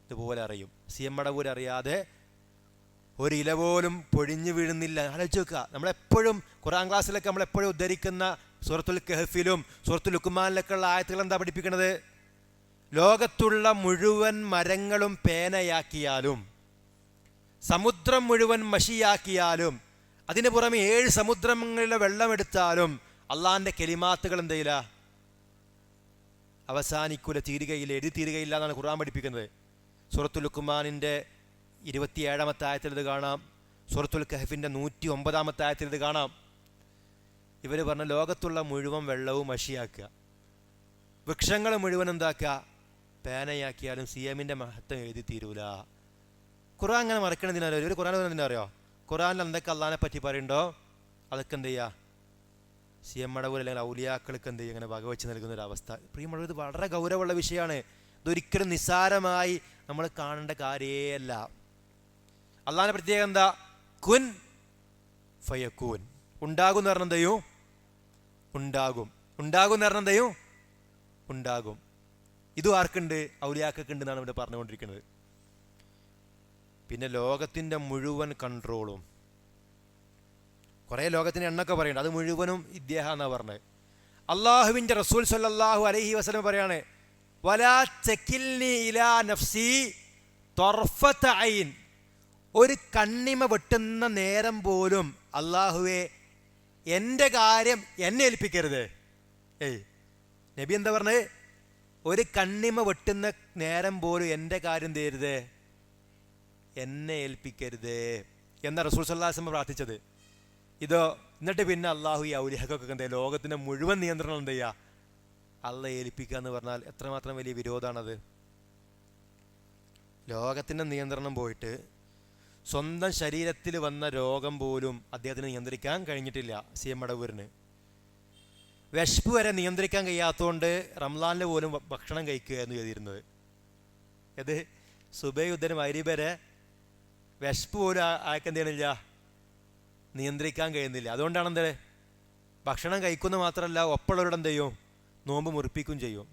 ഇതുപോലെ അറിയും. സി എം മടവൂർ അറിയാതെ ഒരു ഇല പോലും പൊഴിഞ്ഞു വീഴുന്നില്ല. ആലോചിച്ച് നോക്കുക. നമ്മളെപ്പോഴും ഖുർആൻ ക്ലാസ്സിലൊക്കെ നമ്മളെപ്പോഴും ഉദ്ധരിക്കുന്ന സൂറത്തുൽ കഹ്ഫിലും സൂറത്തുൽ ലുഖ്മാനിലൊക്കെ ഉള്ള ആയത്തുകൾ എന്താ പഠിപ്പിക്കുന്നത്? ലോകത്തുള്ള മുഴുവൻ മരങ്ങളും പേനയാക്കിയാലും, സമുദ്രം മുഴുവൻ മഷിയാക്കിയാലും, അതിന് പുറമെ 7 സമുദ്രങ്ങളിലെ വെള്ളമെടുത്താലും അള്ളാഹിൻ്റെ കെലിമാത്തുകൾ എന്തെയില്ല? അവസാനിക്കൂല, തീരുകയില്ല, എഴുതി തീരുകയില്ല എന്നാണ് ഖുർആൻ പഠിപ്പിക്കുന്നത്. സൂറത്തുൽ ലുഖ്മാനിൻ്റെ 27-ാമത്തെ ആയത്തിൽ ഇത് കാണാം. സൂറത്തുൽ കഹ്ഫിൻ്റെ 109-ാമത്തെ ആയത്തിൽ ഇത് കാണാം. ഇവർ പറഞ്ഞ ലോകത്തുള്ള മുഴുവൻ വെള്ളവും മഷിയാക്കുക, വൃക്ഷങ്ങൾ മുഴുവൻ എന്താക്കുക? പേനയാക്കിയാലും സി എമ്മിൻ്റെ മഹത്വം എഴുതി തീരൂല. ഖുർആൻ അങ്ങനെ മറക്കണതിനാലോ? ഇവർ ഖുർആൻ എന്തിനാ അറിയോ? ഖുർആനിൽ എന്തൊക്കെ അള്ളാഹിനെ പറ്റി പറയുന്നുണ്ടോ അതൊക്കെ എന്ത് ചെയ്യുക? സി എം മടവൂർ അല്ലെങ്കിൽ ഔലിയാക്കൾക്ക് എന്ത് ചെയ്യുക? ഇങ്ങനെ വകവെച്ച് നൽകുന്നൊരവസ്ഥ. പ്രിയമുള്ളവർ, ഇത് വളരെ ഗൗരവമുള്ള വിഷയമാണ്. ഇതൊരിക്കലും നിസ്സാരമായി നമ്മൾ കാണേണ്ട കാര്യമല്ല. അള്ളാഹിൻ്റെ പ്രത്യേകത എന്താ? കുൻ ഫയക്കൂൻ. ഉണ്ടാകും എന്ന് പറഞ്ഞ എന്തെയും? ഉണ്ടാകും. ഉണ്ടാകും എന്ന് പറഞ്ഞ എന്തെയും? ഉണ്ടാകും. ഇതും ആർക്കുണ്ട്? ഔലിയാക്കൾക്ക് ഉണ്ട് എന്നാണ് ഇവിടെ പറഞ്ഞുകൊണ്ടിരിക്കുന്നത്. പിന്നെ ലോകത്തിൻ്റെ മുഴുവൻ കൺട്രോളും, കുറേ ലോകത്തിൻ്റെ എണ്ണൊക്കെ പറയുന്നുണ്ട്, അത് മുഴുവനും ഇദ്ദേഹം എന്നാണ് പറഞ്ഞത്. അള്ളാഹുവിൻ്റെ റസൂൽ സല്ലല്ലാഹു അലൈഹി വസല്ലം പറയാണ്, വലാ തകിൽനി ഇലാ നഫ്സി ത്വർഫത ഐൻ, ഒരു കണ്ണിമ വെട്ടുന്ന നേരം പോലും അള്ളാഹുവെ എൻ്റെ കാര്യം എന്നെ ഏൽപ്പിക്കരുത്. നബി എന്താ പറഞ്ഞത്? ഒരു കണ്ണിമ വെട്ടുന്ന നേരം പോലും എൻ്റെ കാര്യം തരരുത്, എന്നെ ഏൽപ്പിക്കരുത് എന്ന റസൂൽ സല്ലല്ലാഹു അലൈഹി വസല്ലം പ്രാർത്ഥിച്ചത്. ഇതോ എന്നിട്ട് പിന്നെ അള്ളാഹു ഈ ഔലിയാക്കൾക്കൊക്കെ എന്താ ലോകത്തിൻ്റെ മുഴുവൻ നിയന്ത്രണം എന്ത് ചെയ്യുക? അള്ള ഏൽപ്പിക്കുക എന്ന് പറഞ്ഞാൽ എത്രമാത്രം വലിയ വിരോധമാണത്. ലോകത്തിൻ്റെ നിയന്ത്രണം പോയിട്ട് സ്വന്തം ശരീരത്തിൽ വന്ന രോഗം പോലും അദ്ദേഹത്തിന് നിയന്ത്രിക്കാൻ കഴിഞ്ഞിട്ടില്ല. സി എം മടവൂരിന് വിശപ്പ് വരെ നിയന്ത്രിക്കാൻ കഴിയാത്തതുകൊണ്ട് റംലാനിൽ പോലും ഭക്ഷണം കഴിക്കുക എന്ന് എഴുതിയിരുന്നത്. ഇത് സുബൈ ഉദ്ധരം മഗ്‌രിബ് വരെ വിശപ്പ് പോലും ആൾക്ക് എന്ത് ചെയ്യണില്ല? നിയന്ത്രിക്കാൻ കഴിയുന്നില്ല. അതുകൊണ്ടാണ് എന്ത്? ഭക്ഷണം കഴിക്കുന്ന മാത്രമല്ല, ഒപ്പമുള്ളവരുടെ എന്ത് ചെയ്യും? നോമ്പ് മുറിപ്പിക്കും ചെയ്യും.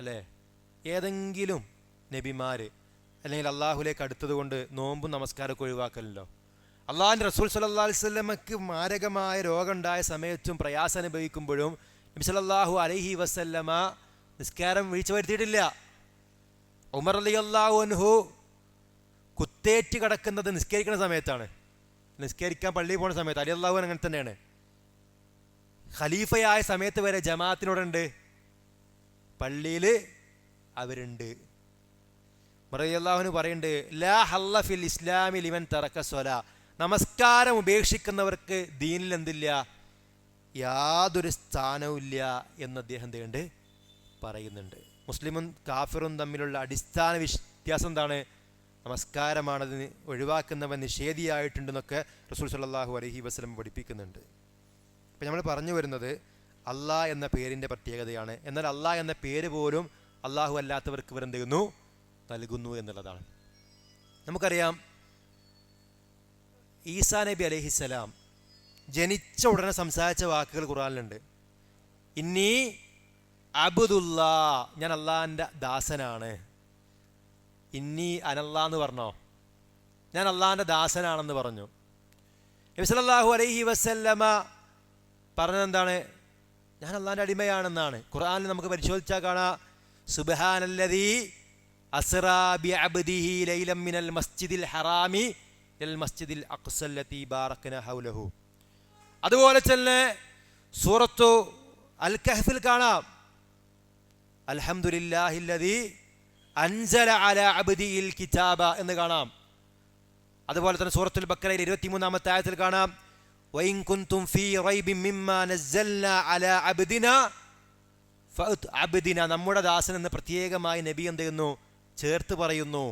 അല്ലേ? ഏതെങ്കിലും നബിമാർ അല്ലെങ്കിൽ അള്ളാഹുലേക്ക് അടുത്തത് കൊണ്ട് നോമ്പും നമസ്കാരമൊക്കെ ഒഴിവാക്കലുണ്ടോ? അള്ളാഹിൻ്റെ റസൂൽ സല്ലല്ലാഹു അലൈഹി വസല്ലമക്ക് മാരകമായ രോഗം ഉണ്ടായ സമയത്തും പ്രയാസം അനുഭവിക്കുമ്പോഴും നബി സല്ലല്ലാഹു അലൈഹി വസല്ലമ നിസ്കാരം വീഴ്ച വരുത്തിയിട്ടില്ല. ഉമർ റളിയല്ലാഹു അൻഹു കുത്തേറ്റ് കിടക്കുന്നത് നിസ്കരിക്കുന്ന സമയത്താണ്, നിസ്കരിക്കാൻ പള്ളിയിൽ പോകുന്ന സമയത്ത്. അലി അള്ളാഹു അങ്ങനെ തന്നെയാണ്. ഖലീഫയായ സമയത്ത് വരെ ജമാഅത്തിനോടുണ്ട്, പള്ളിയിൽ അവരുണ്ട്. റളിയല്ലാഹു പറയുന്നുണ്ട്, ലാ ഹല്ല ഫിൽ ഇസ്ലാമി ലിമൻ തറക സ്വലാ, നമസ്കാരം ഉപേക്ഷിക്കുന്നവർക്ക് ദീനിൽ എന്തില്ല? യാതൊരു സ്ഥാനവുമില്ല എന്ന് അദ്ദേഹം എന്തുണ്ട് പറയുന്നുണ്ട്. മുസ്ലിമും കാഫിറും തമ്മിലുള്ള അടിസ്ഥാന വ്യത്യാസം എന്താണ്? നമസ്കാരമാണതിന് ഒഴിവാക്കുന്നവൻ നിഷേധിയായിട്ടുണ്ടെന്നൊക്കെ റസൂൽ സല്ലല്ലാഹു അലൈഹി വസല്ലം പഠിപ്പിക്കുന്നുണ്ട്. ഇപ്പം നമ്മൾ പറഞ്ഞു വരുന്നത് അള്ളാഹ് എന്ന പേരിൻ്റെ പ്രത്യേകതയാണ്. എന്നാൽ അള്ളാഹ് എന്ന പേര് പോലും അള്ളാഹു അല്ലാത്തവർക്ക് ഇവരെന്ത് ചെയ്യുന്നു? നൽകുന്നു എന്നുള്ളതാണ്. നമുക്കറിയാം, ഈസാ നബി അലൈഹിസ്സലാം ജനിച്ച ഉടനെ സംസാരിച്ച വാക്കുകൾ ഖുർആനിലുണ്ട്. ഇന്നി അബ്ദുല്ലാ, ഞാൻ അള്ളാഹിൻ്റെ ദാസനാണ്. ഇന്നി അനല്ലാ എന്ന് പറഞ്ഞോ? ഞാൻ അള്ളാഹിൻ്റെ ദാസനാണെന്ന് പറഞ്ഞു. നബി സല്ലല്ലാഹു അലൈഹി വസല്ലമ പറഞ്ഞത് എന്താണ്? ഞാൻ അള്ളാഹിൻ്റെ അടിമയാണെന്നാണ്. ഖുർആനിൽ നമുക്ക് പരിശോധിച്ചാൽ കാണാം, സുബ്ഹാനല്ലദീ അസ്റാ ബിഅബ്ദിഹി ലൈലൻ മിനൽ മസ്ജിദിൽ ഹറാമി ഇലൽ മസ്ജിദിൽ അഖ്സല്ലതി ബാറക്നാ ഹൗലഹു. അതുപോലെ തന്നെ സൂറത്തു അൽ കഹ്ഫിൽ കാണാം, അൽഹംദുലില്ലാഹില്ലദീ അൻസല അലാ അബ്ദിഹിൽ കിതാബ എന്ന് കാണാം. അതുപോലെ തന്നെ സൂറത്തുൽ ബഖറയിൽ 23-ാമത്തെ ആയത്തിൽ കാണാം, വഇൻ കുൻതും ഫീ റൈബിൻ മിമ്മാ നസ്സൽനാ അലാ അബ്ദിനാ ഫഅത് അബ്ദിനാ. നമ്മുടെ ദാസൻ എന്ന് പ്രത്യേകമായി നബി എന്ത് ചെയ്യുന്നു? ചേർത്ത് പറയുന്നു.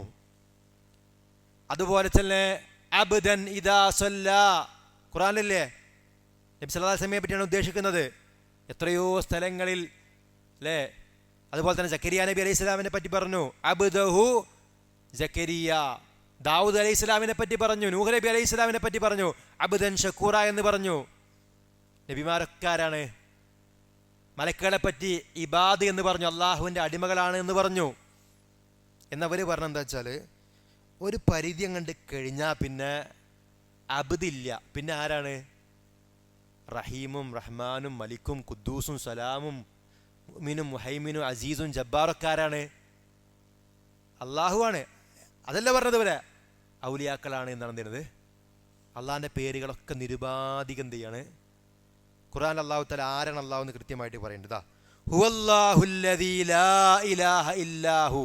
അതുപോലെ തന്നെ അബ്ദൻ ഇദാ സല്ലാ, ഖുർആനിലല്ലേ നബി സല്ലല്ലാഹു അലൈഹി വസല്ലമയെ പറ്റിയാണ് ഉദ്ദേശിക്കുന്നത് എത്രയോ സ്ഥലങ്ങളിൽ അല്ലേ. അതുപോലെ തന്നെ സക്കരിയ നബി അലൈഹി സ്വലാമിനെ പറ്റി പറഞ്ഞു, അബ്ദഹു സക്കരിയ. ദാവൂദ് അലൈഹി സ്വലാമിനെ പറ്റി പറഞ്ഞു, നൂഹ് നബി അലൈഹി സ്വലാമിനെ പറ്റി പറഞ്ഞു, അബ്ദൻ ഷക്കൂറ എന്ന് പറഞ്ഞു. നബിമാരൊക്കെ ആരാണ്? മലക്കുകളെ പറ്റി ഇബാദ് എന്ന് പറഞ്ഞു, അള്ളാഹുവിൻ്റെ അടിമകളാണ് എന്ന് പറഞ്ഞു. എന്നവർ പറഞ്ഞെന്താ വെച്ചാൽ, ഒരു പരിധി അങ്ങോട്ട് കഴിഞ്ഞാൽ പിന്നെ അബ്ദില്ല, പിന്നെ ആരാണ്? റഹീമും റഹ്മാനും മലിക്കും ഖുദ്ദൂസും സലാമും മുഅ്മിനും മുഹൈമിനും അസീസും ജബ്ബാറൊക്കെ ആരാണ്? അള്ളാഹു ആണ്. അതല്ല പറഞ്ഞത് ഇവരെ ഔലിയാക്കളാണ് എന്നാണ് എന്ത്? അള്ളാഹിൻ്റെ പേരുകളൊക്കെ നിരുപാധികം എന്ത് ചെയ്യാണ്? ഖുർആൻ അള്ളാഹു തആല ആരാണ് അള്ളാഹു എന്ന് കൃത്യമായിട്ട് പറയേണ്ടതാ. ഹുവല്ലാഹുല്ലദീ ലാ ഇലാഹ ഇല്ലാഹു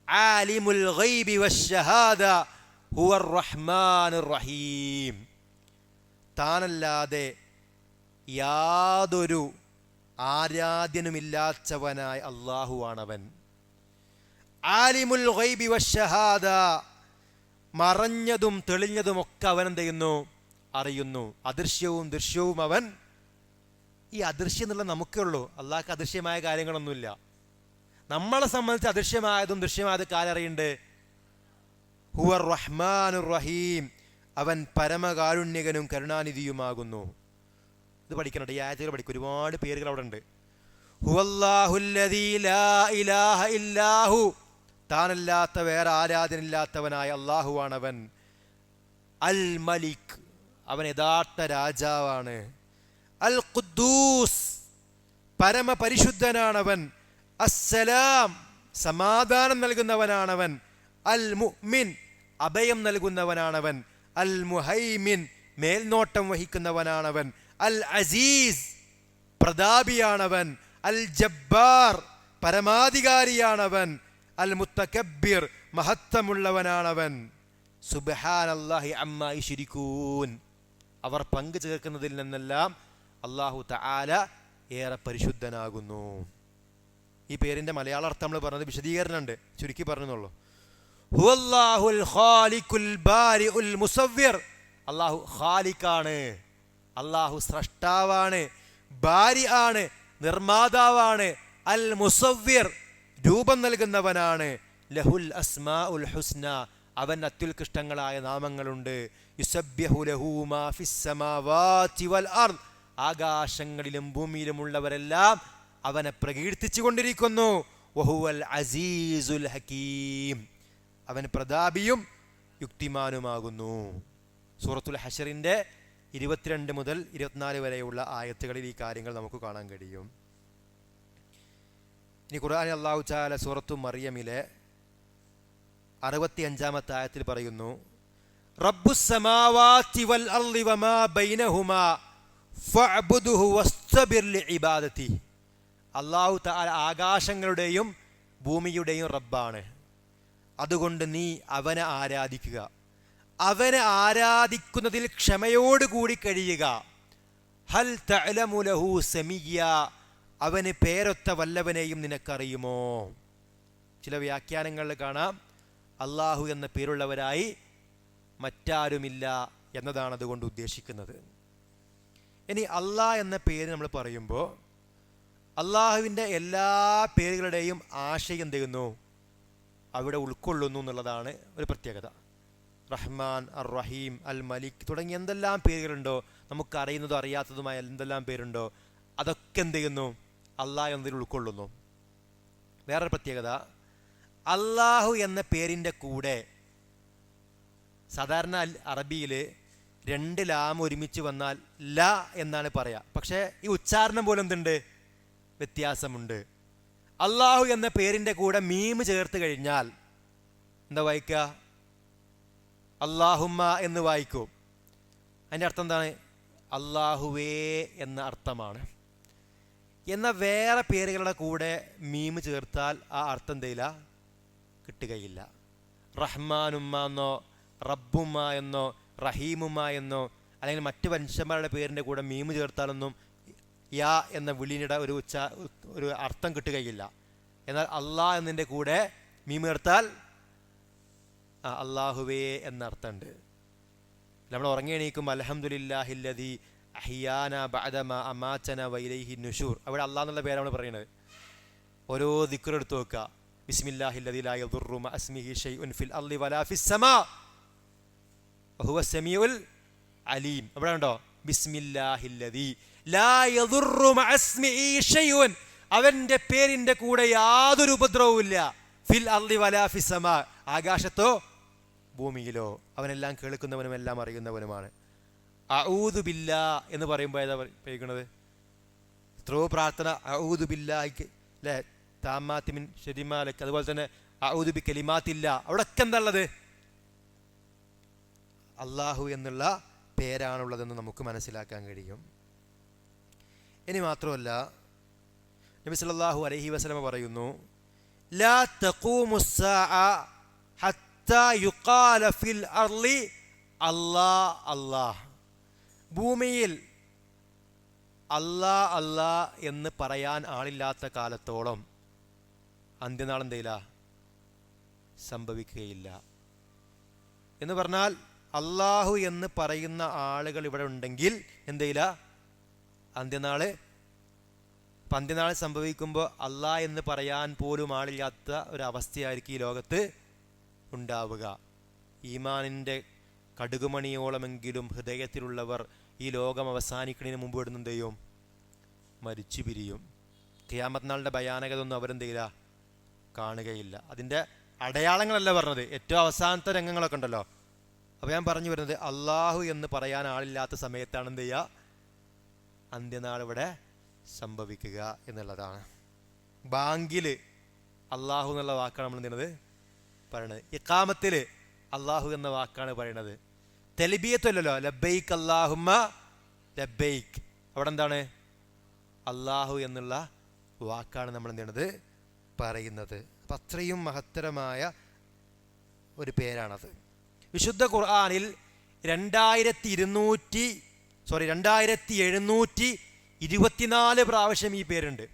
ആലിമുൽ ഗൈബി വശ്ശഹാദ ഹുവർ റഹ്മാനുർ റഹീം. താനല്ലാതെ യാതൊരു ആരാധ്യനുമില്ലാത്തവനായ അള്ളാഹുവാണവൻ. ആലിമുൽ ഗൈബി വശ്ശഹാദ, മറഞ്ഞതും തെളിഞ്ഞതും ഒക്കെ അവൻ എന്ത് ചെയ്യുന്നു? അറിയുന്നു. അദൃശ്യവും ദൃശ്യവും അവൻ. ഈ അദൃശ്യം എന്നുള്ള നമുക്കേ ഉള്ളൂ, അള്ളാഹ്ക്ക് അദൃശ്യമായ കാര്യങ്ങളൊന്നുമില്ല. നമ്മളെ സംബന്ധിച്ച് അദൃശ്യമായതും ദൃശ്യമായതും കാലറിയുണ്ട്. ഹുവർ റഹ്മാനുർ റഹീം, അവൻ പരമകാരുണ്യകനും കരുണാനിധിയുമാകുന്നു. ഇത് പഠിക്കണം, ഈ ആയത്തുകൾ പഠിക്കും. ഒരുപാട് പേരുകൾ അവിടെ ഉണ്ട്. ഹുവല്ലാഹുല്ലദീ ലാ ഇലാഹ ഇല്ലാഹു, താനല്ലാത്ത വേറെ ആരാധനയില്ലാത്തവനായ അള്ളാഹുവാണവൻ. അൽ മലിക്, അവൻ യഥാർത്ഥ രാജാവാണ്. അൽ ഖുദ്ദൂസ്, പരമപരിശുദ്ധനാണവൻ. അസ്സലാം, സമാധാനം നൽകുന്നവനാണവൻ. അൽ മുഅ്മിൻ, അഭയം നൽകുന്നവനാണവൻ. അൽ മുഹൈമിൻ, മേൽനോട്ടം വഹിക്കുന്നവനാണവൻ. അൽ അസീസ്, പ്രതാപിയാണവൻ. അൽ ജബ്ബാർ, പരമാധികാരിയാണവൻ. അൽ മുത്തകബ്ബിർ, മഹത്വമുള്ളവനാണവൻ. സുബ്ഹാനല്ലാഹി അമ്മാ യുശ്രികൂൻ, അവർ പങ്കു ചേർക്കുന്നതിൽ നിന്നെല്ലാം അല്ലാഹു തആല ഏറെ പരിശുദ്ധനാകുന്നു. ഈ പേരിൻ്റെ മലയാള അർത്ഥം നമ്മൾ പറഞ്ഞത് വിശദീകരണമുണ്ട്, ചുരുക്കി പറഞ്ഞെന്നുള്ളൂ. ഹുവല്ലാഹുൽ ഖാലിഖുൽ ബാരിഉൽ മുസവ്വിർ, അല്ലാഹു ഖാലിഖാണ്, അല്ലാഹു സ്രഷ്ടാവാണ്. ബാരി ആണ്, നിർമ്മാതാവാണ്. അൽ മുസവ്വിർ, രൂപം നൽകുന്നവനാണ്. ലഹുൽ അസ്മാഉൽ ഹുസ്ന, അവൻ അത്യുത്കൃഷ്ടങ്ങളായ നാമങ്ങളുണ്ട്. യുസബ്ബിഹു ലഹു മാ ഫിസ് സമാവാതി വൽ അർദ്, ആകാശങ്ങളിലും ഭൂമിയിലുമുള്ളവരെല്ലാം അവനെ പ്രകീർത്തിച്ചു കൊണ്ടിരിക്കുന്നു. വഹുവൽ അസീസുൽ ഹകീം, അവൻ പ്രതാപിയും യുക്തിമാനുമാകുന്നു. സൂറത്തുൽ ഹശറിൻ്റെ 22 മുതൽ 24 വരെയുള്ള ആയത്തുകളിൽ ഈ കാര്യങ്ങൾ നമുക്ക് കാണാൻ കഴിയും. ഇനി ഖുർആനിൽ അല്ലാഹു തആല സൂറത്തു മറിയമിലെ 65-ാമത്തെ ആയത്തിൽ പറയുന്നു, റബ്ബുസ് സമാവാതി വൽ അർളി വമാ ബൈനഹുമാ ഫഅബ്ദുഹു വസ്തബിർ ലിഇബാദതി. അല്ലാഹു തആല ആകാശങ്ങളുടെയും ഭൂമിയുടെയും റബ്ബാണ്, അതുകൊണ്ട് നീ അവനെ ആരാധിക്കുക, അവനെ ആരാധിക്കുന്നതിൽ ക്ഷമയോടുകൂടി കഴിയുക. ഹൽ തഅലമു ലഹു സമീയ, അവന് പേരൊത്ത വല്ലവനെയും നിനക്കറിയുമോ? ചില വ്യാഖ്യാനങ്ങളിൽ കാണാം അള്ളാഹു എന്ന പേരുള്ളവരായി മറ്റാരുമില്ല എന്നതാണ് അതുകൊണ്ട് ഉദ്ദേശിക്കുന്നത്. ഇനി അള്ളാഹ് എന്ന പേര് നമ്മൾ പറയുമ്പോൾ അള്ളാഹുവിൻ്റെ എല്ലാ പേരുകളുടെയും ആശയം എന്ത് ചെയ്യുന്നു? അവിടെ ഉൾക്കൊള്ളുന്നു എന്നുള്ളതാണ് ഒരു പ്രത്യേകത. റഹ്മാൻ, അർ റഹീം, അൽ മലിക് തുടങ്ങിയ എന്തെല്ലാം പേരുകളുണ്ടോ, നമുക്കറിയുന്നതോ അറിയാത്തതുമായ എന്തെല്ലാം പേരുണ്ടോ, അതൊക്കെ എന്ത് ചെയ്യുന്നു? അള്ളാഹ് എന്നതിൽ ഉൾക്കൊള്ളുന്നു. വേറൊരു പ്രത്യേകത, അള്ളാഹു എന്ന പേരിൻ്റെ കൂടെ സാധാരണ അറബിയിൽ 2 ലാം ഒരുമിച്ച് വന്നാൽ ല എന്നാണ് പറയുക. പക്ഷേ ഈ ഉച്ചാരണം പോലും എന്തുണ്ട്, വ്യത്യാസമുണ്ട്. അള്ളാഹു എന്ന പേരിൻ്റെ കൂടെ മീം ചേർത്ത് കഴിഞ്ഞാൽ എന്താ വായിക്കുക? അല്ലാഹുമ്മ എന്ന് വായിക്കും. അതിൻ്റെ അർത്ഥം എന്താണ്? അള്ളാഹുവേ എന്ന അർത്ഥമാണ്. എന്നാൽ വേറെ പേരുകളുടെ കൂടെ മീം ചേർത്താൽ ആ അർത്ഥം എന്തില്ല, കിട്ടുകയില്ല. റഹ്മാനുമ്മ എന്നോ റബ്ബുമ്മ എന്നോ റഹീമുമ്മ എന്നോ അല്ലെങ്കിൽ മറ്റ് മനുഷ്യന്മാരുടെ പേരിൻ്റെ കൂടെ മീം ചേർത്താലൊന്നും യാ എന്ന വിളിയുടെ ഒരു അർത്ഥം കിട്ടുകയില്ല. എന്നാൽ അള്ളാഹ് എന്നതിൻ്റെ കൂടെ മീം ചേർത്താൽ അള്ളാഹുവേ എന്ന അർത്ഥമുണ്ട്. നമ്മൾ ഉറങ്ങി എണീക്കും അൽഹംദുലില്ലാഹില്ലദീ അഹ്യാന ബഅദമ അമാതന വഇലൈഹി നുശൂർ. അവിടെ അള്ളാഹ് എന്നുള്ള പേരാണ് നമ്മൾ പറയുന്നത്. ഓരോ ദിക്ർ എടുത്ത് നോക്കുക. ബിസ്മില്ലാഹില്ലദീ ലാ യദുറു മഅ ഇസ്മിഹി ശൈഉൻ ഫിൽ അർളി വലാ ഫിസ് സമാ വഹുവ സമീഉൽ അലീം. അവിടെ ഉണ്ടോ ബിസ്മില്ലാഹില്ലദീ ലാ യദുറു മഅ ഇസ്മിഹി ശൈഉൻ, അവന്റെ പേരിന്റെ കൂടെ യാതൊരു ഉപദ്രവവും ഇല്ല. ഫിൽ അർളി വലാ ഫിസ് സമാ, ആകാശത്തോ ഭൂമിയിലോ. അവനെല്ലാം കേൾക്കുന്നവനും എല്ലാം അറിയുന്നവനുമാണ്. അഊദു ബില്ലാ എന്ന് പറയുമ്പോൾ ഏതാ ഉപയോഗിക്കുന്നത്? എത്രയോ പ്രാർത്ഥന അഊദു ബില്ലാഹിക്ക് അല്ലേ, താമാത്തിമിൻ ഷരിമാലക്ക്. അതുപോലെ തന്നെ അഊദു ബി കലിമാത്തില്ല. അവിടെയൊക്കെ എന്താ ഉള്ളത്? അള്ളാഹു എന്നുള്ള പേരാണുള്ളതെന്ന് നമുക്ക് മനസ്സിലാക്കാൻ കഴിയും. ഇനി മാത്രമല്ല, നബി സല്ലല്ലാഹു അലൈഹി വസല്ലമ പറയുന്നു, ലാ തഖൂമുസ്സാഅ ഹത്താ യുഖാല ഫിൽ അർളി അല്ലാഹ് അല്ലാഹ്. ഭൂമിയിൽ അല്ലാ അല്ലാ എന്ന് പറയാൻ ആളില്ലാത്ത കാലത്തോളം അന്ത്യനാൾ എന്തില്ല, സംഭവിക്കുകയില്ല. എന്ന് പറഞ്ഞാൽ അള്ളാഹു എന്ന് പറയുന്ന ആളുകൾ ഇവിടെ ഉണ്ടെങ്കിൽ എന്തില്ല, അന്ത്യനാള് സംഭവിക്കുമ്പോൾ അല്ലാ എന്ന് പറയാൻ പോലും ആളില്ലാത്ത ഒരവസ്ഥയായിരിക്കും ഈ ലോകത്ത് ഉണ്ടാവുക. ഈമാനിൻ്റെ കടുകുമണിയോളമെങ്കിലും ഹൃദയത്തിലുള്ളവർ ഈ ലോകം അവസാനിക്കുന്നതിന് മുമ്പ് ഇടുന്ന ചെയ്യും, മരിച്ചു പിരിയും. ഖിയാമത്ത് നാളിൻ്റെ ഭയാനകത ഒന്നും അവരെന്തില്ല, കാണുകയില്ല. അതിൻ്റെ അടയാളങ്ങളല്ല പറഞ്ഞത്, ഏറ്റവും അവസാനത്തെ രംഗങ്ങളൊക്കെ ഉണ്ടല്ലോ. അപ്പോൾ ഞാൻ പറഞ്ഞു വരുന്നത്, അള്ളാഹു എന്ന് പറയാൻ ആളില്ലാത്ത സമയത്താണ് എന്ത് ചെയ്യുക, അന്ത്യനാൾ ഇവിടെ സംഭവിക്കുക എന്നുള്ളതാണ്. ബാങ്കിൽ അള്ളാഹു എന്നുള്ള വാക്കാണ് നമ്മൾ എന്ത് പറയണത്. ഇഖാമത്തിൽ അള്ളാഹു എന്ന വാക്കാണ് പറയണത്. തൽബിയത്തല്ലോ, ലബ്ബൈക്ക് അല്ലാഹുമ്മ ലബ്ബൈക്ക്. അവിടെ എന്താണ്, അള്ളാഹു എന്നുള്ള വാക്കാണ് നമ്മൾ എന്ത് ചെയ്യണത്, പറയുന്നത്. അപ്പം അത്രയും മഹത്തരമായ ഒരു പേരാണത്. വിശുദ്ധ ഖുർആനിൽ 2724 പ്രാവശ്യം ഈ പേരുണ്ട്.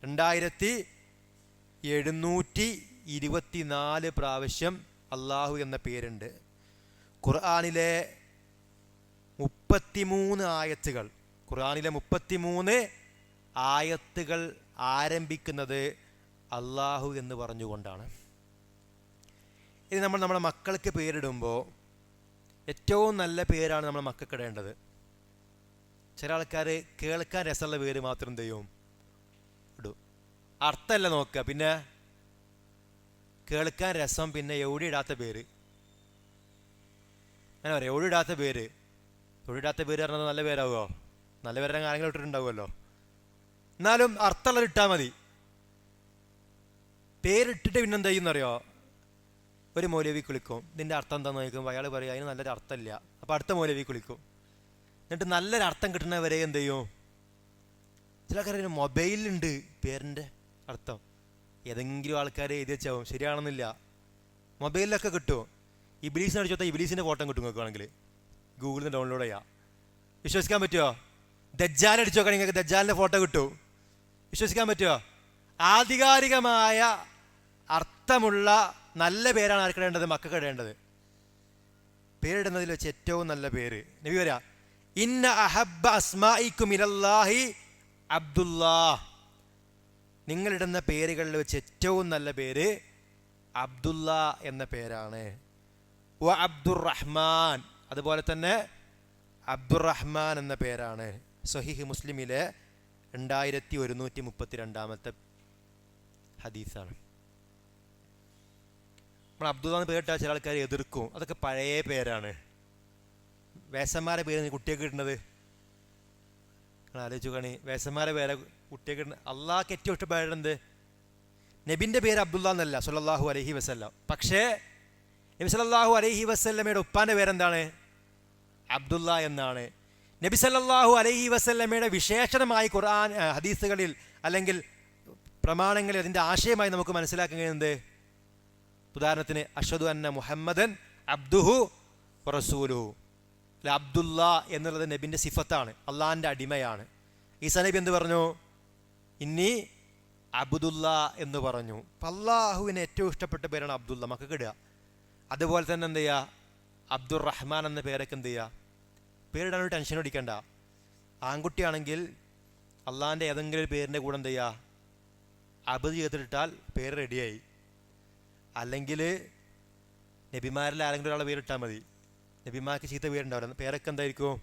2724 പ്രാവശ്യം അള്ളാഹു എന്ന പേരുണ്ട്. ഖുർആനിലെ 33 ആയത്തുകൾ, ഖുർആനിലെ 33 ആയത്തുകൾ ആരംഭിക്കുന്നത് അള്ളാഹു എന്ന് പറഞ്ഞുകൊണ്ടാണ്. ഇനി നമ്മൾ നമ്മുടെ മക്കൾക്ക് പേരിടുമ്പോൾ ഏറ്റവും നല്ല പേരാണ് നമ്മൾ മക്കൾക്ക് ഇടേണ്ടത്. ചില ആൾക്കാർ കേൾക്കാൻ രസമുള്ള പേര് മാത്രം എന്ത് ചെയ്യും, ഇടും. അർത്ഥമല്ല നോക്കുക, പിന്നെ കേൾക്കാൻ രസം, പിന്നെ എവിടെ ഇടാത്ത പേര്. അങ്ങനെ പറയാം, എവിടെ ഇടാത്ത പേര് പറഞ്ഞാൽ നല്ല പേരാവുമോ? നല്ല പേരെ ആരെങ്കിലും ഇട്ടിട്ടുണ്ടാവുമല്ലോ. എന്നാലും അർത്ഥമുള്ളത് ഇട്ടാൽ മതി. പേരിട്ടിട്ട് പിന്നെന്താ ചെയ്യുന്നറിയോ, ഒരു മൗലവി കുളിക്കും. ഇതിൻ്റെ അർത്ഥം എന്താണെന്ന് ചോദിക്കുമ്പോൾ അയാൾ പറയും അതിന് നല്ലൊരു അർത്ഥമില്ല. അപ്പോൾ അടുത്ത മൗലവി കുളിക്കും. എന്നിട്ട് നല്ലൊരു അർത്ഥം കിട്ടുന്നവരെ എന്ത് ചെയ്യും, ചില ആൾക്കാർ മൊബൈലുണ്ട് പേരിൻ്റെ അർത്ഥം. ഏതെങ്കിലും ആൾക്കാർ എഴുതി വെച്ചാവും, ശരിയാണെന്നില്ല. മൊബൈലിലൊക്കെ കിട്ടും. ഇബ്ലീസിനെ അടിച്ചു കൊടുത്താൽ ഇബ്ലീസിൻ്റെ ഫോട്ടോ കിട്ടും നോക്കുകയാണെങ്കിൽ, ഗൂഗിളിൽ നിന്ന് ഡൗൺലോഡ് ചെയ്യാം. വിശ്വസിക്കാൻ പറ്റുമോ? ദജ്ജാൽ അടിച്ചു നോക്കുകയാണെങ്കിൽ നിങ്ങൾക്ക് ദജ്ജാലിൻ്റെ ഫോട്ടോ കിട്ടും. വിശ്വസിക്കാൻ പറ്റുമോ? ആധികാരികമായ അർത്ഥമുള്ള നല്ല പേരാണ് ആർക്കിടേണ്ടത്, മക്കൾക്ക് ഇടേണ്ടത്. പേരിടുന്നതിൽ വെച്ച് ഏറ്റവും നല്ല പേര് നബി പറയാ, ഇന്ന അഹബ്ബ അസ്മാഇക്കും ഇലല്ലാഹി അബ്ദുല്ലാഹ്. നിങ്ങളിടുന്ന പേരുകളിൽ വെച്ച് ഏറ്റവും നല്ല പേര് അബ്ദുല്ല എന്ന പേരാണ്. വ അബ്ദുറഹ്മാൻ, അതുപോലെ തന്നെ അബ്ദുറഹ്മാൻ എന്ന പേരാണ്. സ്വഹീഹ് മുസ്ലിമിലെ 2132 ഹദീസാണ്. നമ്മൾ അബ്ദുള്ള എന്ന് പേരിട്ടാൽ ചില ആൾക്കാർ എതിർക്കും, അതൊക്കെ പഴയ പേരാണ്. വേസന്മാരെ പേര് കുട്ടിയൊക്കെ കിട്ടുന്നത് ആലോചിച്ചു കാണി. വേസന്മാരെ പേരെ കുട്ടിയൊക്കെ കിട്ടുന്നത്. അള്ളാഹ്ക്ക് ഏറ്റവും ഇഷ്ട പേരെന്ത്? നബിൻ്റെ പേര് അബ്ദുള്ള എന്നല്ല, സല്ലല്ലാഹു അലൈഹി വസല്ലം. പക്ഷേ നബി സല്ലല്ലാഹു അലൈഹി വസല്ലമയുടെ ഉപ്പാൻ്റെ പേരെന്താണ്? അബ്ദുള്ള എന്നാണ്. നബി സല്ലല്ലാഹു അലൈഹി വസല്ലമയുടെ വിശേഷണമായി ഖുർആൻ ഹദീസുകളിൽ അല്ലെങ്കിൽ പ്രമാണങ്ങളിൽ അതിൻ്റെ ആശയമായി നമുക്ക് മനസ്സിലാക്കാൻ കഴിയുന്നത്, ഉദാഹരണത്തിന് അഷ്ഹദു അന്ന മുഹമ്മദൻ അബ്ദുഹു റസൂലുഹു. അല്ല, അബ്ദുള്ള എന്നുള്ളത് നബിൻ്റെ സിഫത്താണ്, അള്ളാഹിൻ്റെ അടിമയാണ്. ഈസാ നബി എന്ത് പറഞ്ഞു? ഇന്നി അബ്ദുള്ള എന്ന് പറഞ്ഞു. അപ്പം അള്ളാഹുവിന് ഏറ്റവും ഇഷ്ടപ്പെട്ട പേരാണ് അബ്ദുള്ള, മക്കൾക്ക് ഇടുക. അതുപോലെ തന്നെ എന്ത് ചെയ്യുക? അബ്ദുർ റഹ്മാൻ എന്ന പേരൊക്കെ എന്ത് ചെയ്യുക? പേരിടാൻ ഒരു ടെൻഷൻ അടിക്കണ്ട. ആൺകുട്ടിയാണെങ്കിൽ അള്ളാഹിൻ്റെ ഏതെങ്കിലും ഒരു പേരിൻ്റെ കൂടെ എന്ത് ചെയ്യുക? അബ്ദ് ചെയ്തിട്ടാൽ പേര് റെഡിയായി. അല്ലെങ്കിൽ നബിമാരിൽ ആരെങ്കിലും ഒരാളെ പേരിട്ടാൽ മതി. നബിമാർക്ക് ചീത്ത പേരുണ്ടാവില്ല. പേരൊക്കെ എന്തായിരിക്കും?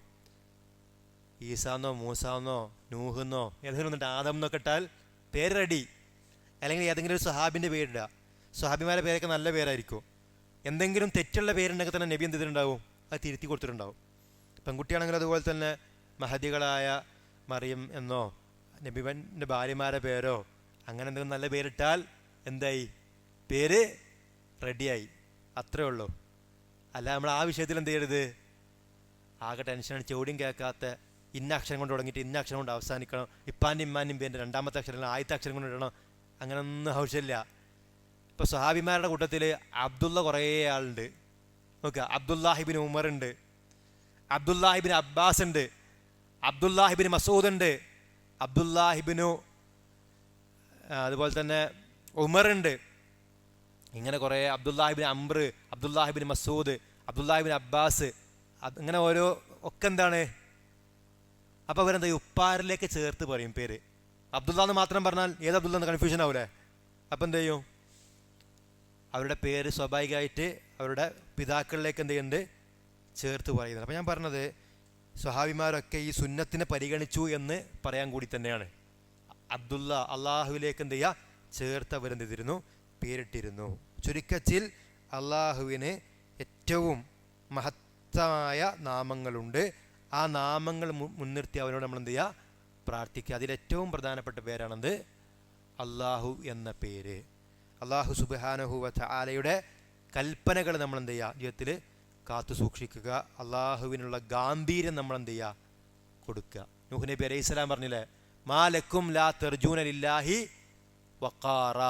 ഈസാന്നോ മൂസാന്നോ നൂഹെന്നോ ഏതെങ്കിലും ഒന്നിട്ട് ആദം എന്നൊക്കെ ഇട്ടാൽ പേര് റെഡി. അല്ലെങ്കിൽ ഏതെങ്കിലും ഒരു സ്വഹാബിൻ്റെ പേരിടുക. സ്വഹാബിമാരുടെ പേരൊക്കെ നല്ല പേരായിരിക്കും. എന്തെങ്കിലും തെറ്റുള്ള പേരുണ്ടെങ്കിൽ തന്നെ നബി എന്ത് ചെയ്തിട്ടുണ്ടാവും? അത് തിരുത്തി കൊടുത്തിട്ടുണ്ടാവും. പെൺകുട്ടിയാണെങ്കിൽ അതുപോലെ തന്നെ മഹദികളായ മറിയം എന്നോ നബിൻ്റെ ഭാര്യമാരുടെ പേരോ അങ്ങനെ എന്തെങ്കിലും നല്ല പേരിട്ടാൽ എന്തായി? പേര് റെഡിയായി. അത്രേ ഉള്ളൂ. അല്ല, നമ്മൾ ആ വിഷയത്തിൽ എന്ത് ചെയ്യരുത്? ആകെ ടെൻഷനാണ്, ചോദ്യം കേൾക്കാത്ത ഇന്ന അക്ഷരം കൊണ്ട് തുടങ്ങിയിട്ട് ഇന്ന അക്ഷരം കൊണ്ട് അവസാനിക്കണം, ഇപ്പാൻ്റെയും ഇമ്മാൻ്റെയും പേരിൻ്റെ രണ്ടാമത്തെ അക്ഷരം ആദ്യത്തെ അക്ഷരം കൊണ്ട് ഇടണം, അങ്ങനെയൊന്നും ആവശ്യമില്ല. ഇപ്പോൾ സ്വഹാബിമാരുടെ കൂട്ടത്തിൽ അബ്ദുള്ള കുറേ ആളുണ്ട്. നോക്കുക, അബ്ദുല്ലാഹിബിൻ ഉമർ ഉണ്ട്, അബ്ദുല്ലാഹിബിൻ അബ്ബാസ് ഉണ്ട്, അബ്ദുല്ലാഹിബിൻ മസൂദ് ഉണ്ട്, അബ്ദുല്ലാഹിബിനു അതുപോലെ തന്നെ ഉമർ ഉണ്ട്. ഇങ്ങനെ കുറേ അബ്ദുല്ലാഹിബിൻ അംർ, അബ്ദുല്ലാഹിബിൻ മസൂദ്, അബ്ദുല്ലാഹിബിൻ അബ്ബാസ്, അങ്ങനെ ഓരോ ഒക്കെ എന്താണ്? അപ്പോൾ അവരെന്താ ഉപ്പാരിലേക്ക് ചേർത്ത് പറയും പേര്. അബ്ദുള്ള എന്ന് മാത്രം പറഞ്ഞാൽ ഏത് അബ്ദുള്ള എന്ന് കൺഫ്യൂഷൻ ആവൂലേ? അപ്പം എന്ത് ചെയ്യും? അവരുടെ പേര് സ്വാഭാവികമായിട്ട് അവരുടെ പിതാക്കളിലേക്ക് എന്ത് ചെയ്യുന്നുണ്ട്? ചേർത്ത് പറയുന്നത്. അപ്പം ഞാൻ പറഞ്ഞത് സ്വഹാബിമാരൊക്കെ ഈ സുന്നത്തിനെ പരിഗണിച്ചു എന്ന് പറയാൻ കൂടി തന്നെയാണ്. അബ്ദുള്ള അള്ളാഹുവിലേക്ക് എന്ത് ചെയ്യുക? ചേർത്ത് അവരെന്ത് ചെയ്തിരുന്നു? പേരിട്ടിരുന്നു. ചുരുക്കത്തിൽ അള്ളാഹുവിന് ഏറ്റവും മഹത്തമായ നാമങ്ങളുണ്ട്. ആ നാമങ്ങൾ മുൻനിർത്തി അവനോട് നമ്മൾ എന്ത് ചെയ്യുക? പ്രാർത്ഥിക്കുക. അതിലേറ്റവും പ്രധാനപ്പെട്ട പേരാണെന്ത്? അള്ളാഹു എന്ന പേര്. അള്ളാഹു സുബ്ഹാനഹു വ തആലയുടെ കൽപ്പനകൾ നമ്മൾ എന്ത് ചെയ്യുക? ജീവിതത്തിൽ കാത്തു സൂക്ഷിക്കുക. അള്ളാഹുവിനുള്ള ഗാംഭീര്യം നമ്മൾ എന്ത് ചെയ്യുക? കൊടുക്കുക. നൂഹ് നബി അലൈഹി സ്വലാം പറഞ്ഞില്ലേ, മാ ലക്കും ലാ തർജൂന ലില്ലാഹി വഖാറ.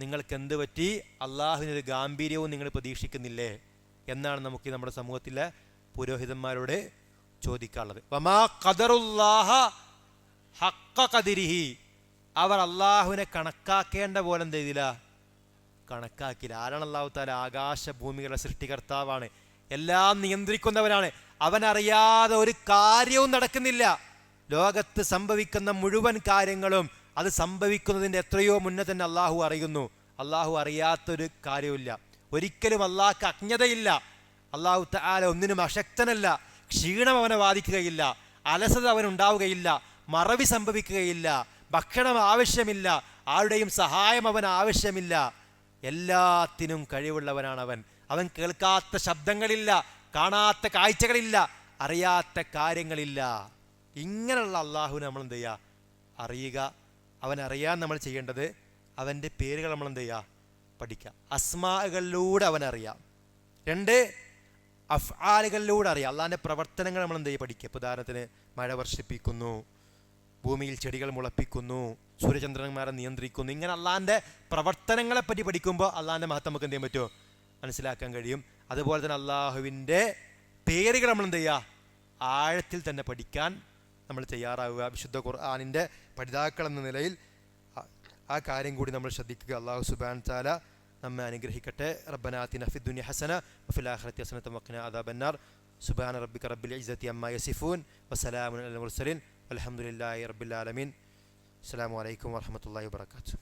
നിങ്ങൾക്ക് എന്ത് പറ്റി? അള്ളാഹുവിനൊരു ഗാംഭീര്യവും നിങ്ങൾ പ്രതീക്ഷിക്കുന്നില്ലേ എന്നാണ് നമുക്ക് നമ്മുടെ സമൂഹത്തിലെ പുരോഹിതന്മാരോട് ചോദിക്കാനുള്ളത്. വമാ ഖദറുല്ലാഹ ഹഖ്ഖ ഖദരിഹി. അവർ അള്ളാഹുവിനെ കണക്കാക്കേണ്ട പോലെ എന്ത് ചെയ്തില്ല? കണക്കാക്കില്ല. ആരാണ് അള്ളാഹു തആല? ആകാശഭൂമികളുടെ സൃഷ്ടികർത്താവാണ്, എല്ലാം നിയന്ത്രിക്കുന്നവനാണ്. അവനറിയാതെ ഒരു കാര്യവും നടക്കുന്നില്ല. ലോകത്ത് സംഭവിക്കുന്ന മുഴുവൻ കാര്യങ്ങളും അത് സംഭവിക്കുന്നതിൻ്റെ എത്രയോ മുന്നേ തന്നെ അള്ളാഹു അറിയുന്നു. അള്ളാഹു അറിയാത്തൊരു കാര്യമില്ല. ഒരിക്കലും അള്ളാഹ്ക്ക് അജ്ഞതയില്ല. അള്ളാഹു തആല ഒന്നിനും അശക്തനല്ല. ക്ഷീണം അവനെ ബാധിക്കുകയില്ല, അലസത അവനുണ്ടാവുകയില്ല, മറവി സംഭവിക്കുകയില്ല, ഭക്ഷണം ആവശ്യമില്ല, ആരുടെയും സഹായം അവന് ആവശ്യമില്ല. എല്ലാത്തിനും കഴിവുള്ളവനാണ് അവൻ. അവൻ കേൾക്കാത്ത ശബ്ദങ്ങളില്ല, കാണാത്ത കാഴ്ചകളില്ല, അറിയാത്ത കാര്യങ്ങളില്ല. ഇങ്ങനെയുള്ള അള്ളാഹുവിനെ നമ്മൾ എന്ത് ചെയ്യുക? അറിയുക. അവനറിയാൻ നമ്മൾ ചെയ്യേണ്ടത് അവൻ്റെ പേരുകൾ നമ്മൾ എന്ത് ചെയ്യുക? പഠിക്കുക. അസ്മാകളിലൂടെ അവനറിയാം. 2 അഫ്ആലുകളിലൂടെ അറിയാം. അള്ളാഹിൻ്റെ പ്രവർത്തനങ്ങൾ നമ്മൾ എന്ത് ചെയ്യുക? പഠിക്കുക. ഉദാഹരണത്തിന് മഴ വർഷിപ്പിക്കുന്നു, ഭൂമിയിൽ ചെടികൾ മുളപ്പിക്കുന്നു, സൂര്യചന്ദ്രന്മാരെ നിയന്ത്രിക്കുന്നു. ഇങ്ങനെ അള്ളാഹിൻ്റെ പ്രവർത്തനങ്ങളെപ്പറ്റി പഠിക്കുമ്പോൾ അള്ളാഹിൻ്റെ മഹത്വം നമുക്ക് എന്ത് ചെയ്യാൻ പറ്റുമോ? മനസ്സിലാക്കാൻ കഴിയും. അതുപോലെ തന്നെ അള്ളാഹുവിൻ്റെ പേരുകൾ നമ്മൾ എന്ത് ചെയ്യുക? ആഴത്തിൽ തന്നെ പഠിക്കാൻ നമ്മൾ തയ്യാറാവുക. വിശുദ്ധ ഖുർആനിൻ്റെ പഠിതാക്കൾ എന്ന നിലയിൽ ആ കാര്യം കൂടി നമ്മൾ ശ്രദ്ധിക്കുക. അല്ലാഹു സുബ്ഹാനഹു വ തആല നമ്മെ അനുഗ്രഹിക്കട്ടെ. റബ്ബനാ ആതിനാ ഫിദ്ദുനിയ ഹസന വഫിൽ ആഖിറതി ഹസനത വഖിനാ അദാബന്നാർ. സുബ്ഹാന റബ്ബിക റബ്ബിൽ ഇസ്സതി അമ്മാ യസിഫൂൻ വസലാമുൻ അലൽ മുർസലീൻ വൽഹംദുലില്ലാഹി റബ്ബിൽ ആലമീൻ. അസ്സലാമു അലൈക്കും വറഹ്മത്തുള്ളാഹി വബറകാതുഹു.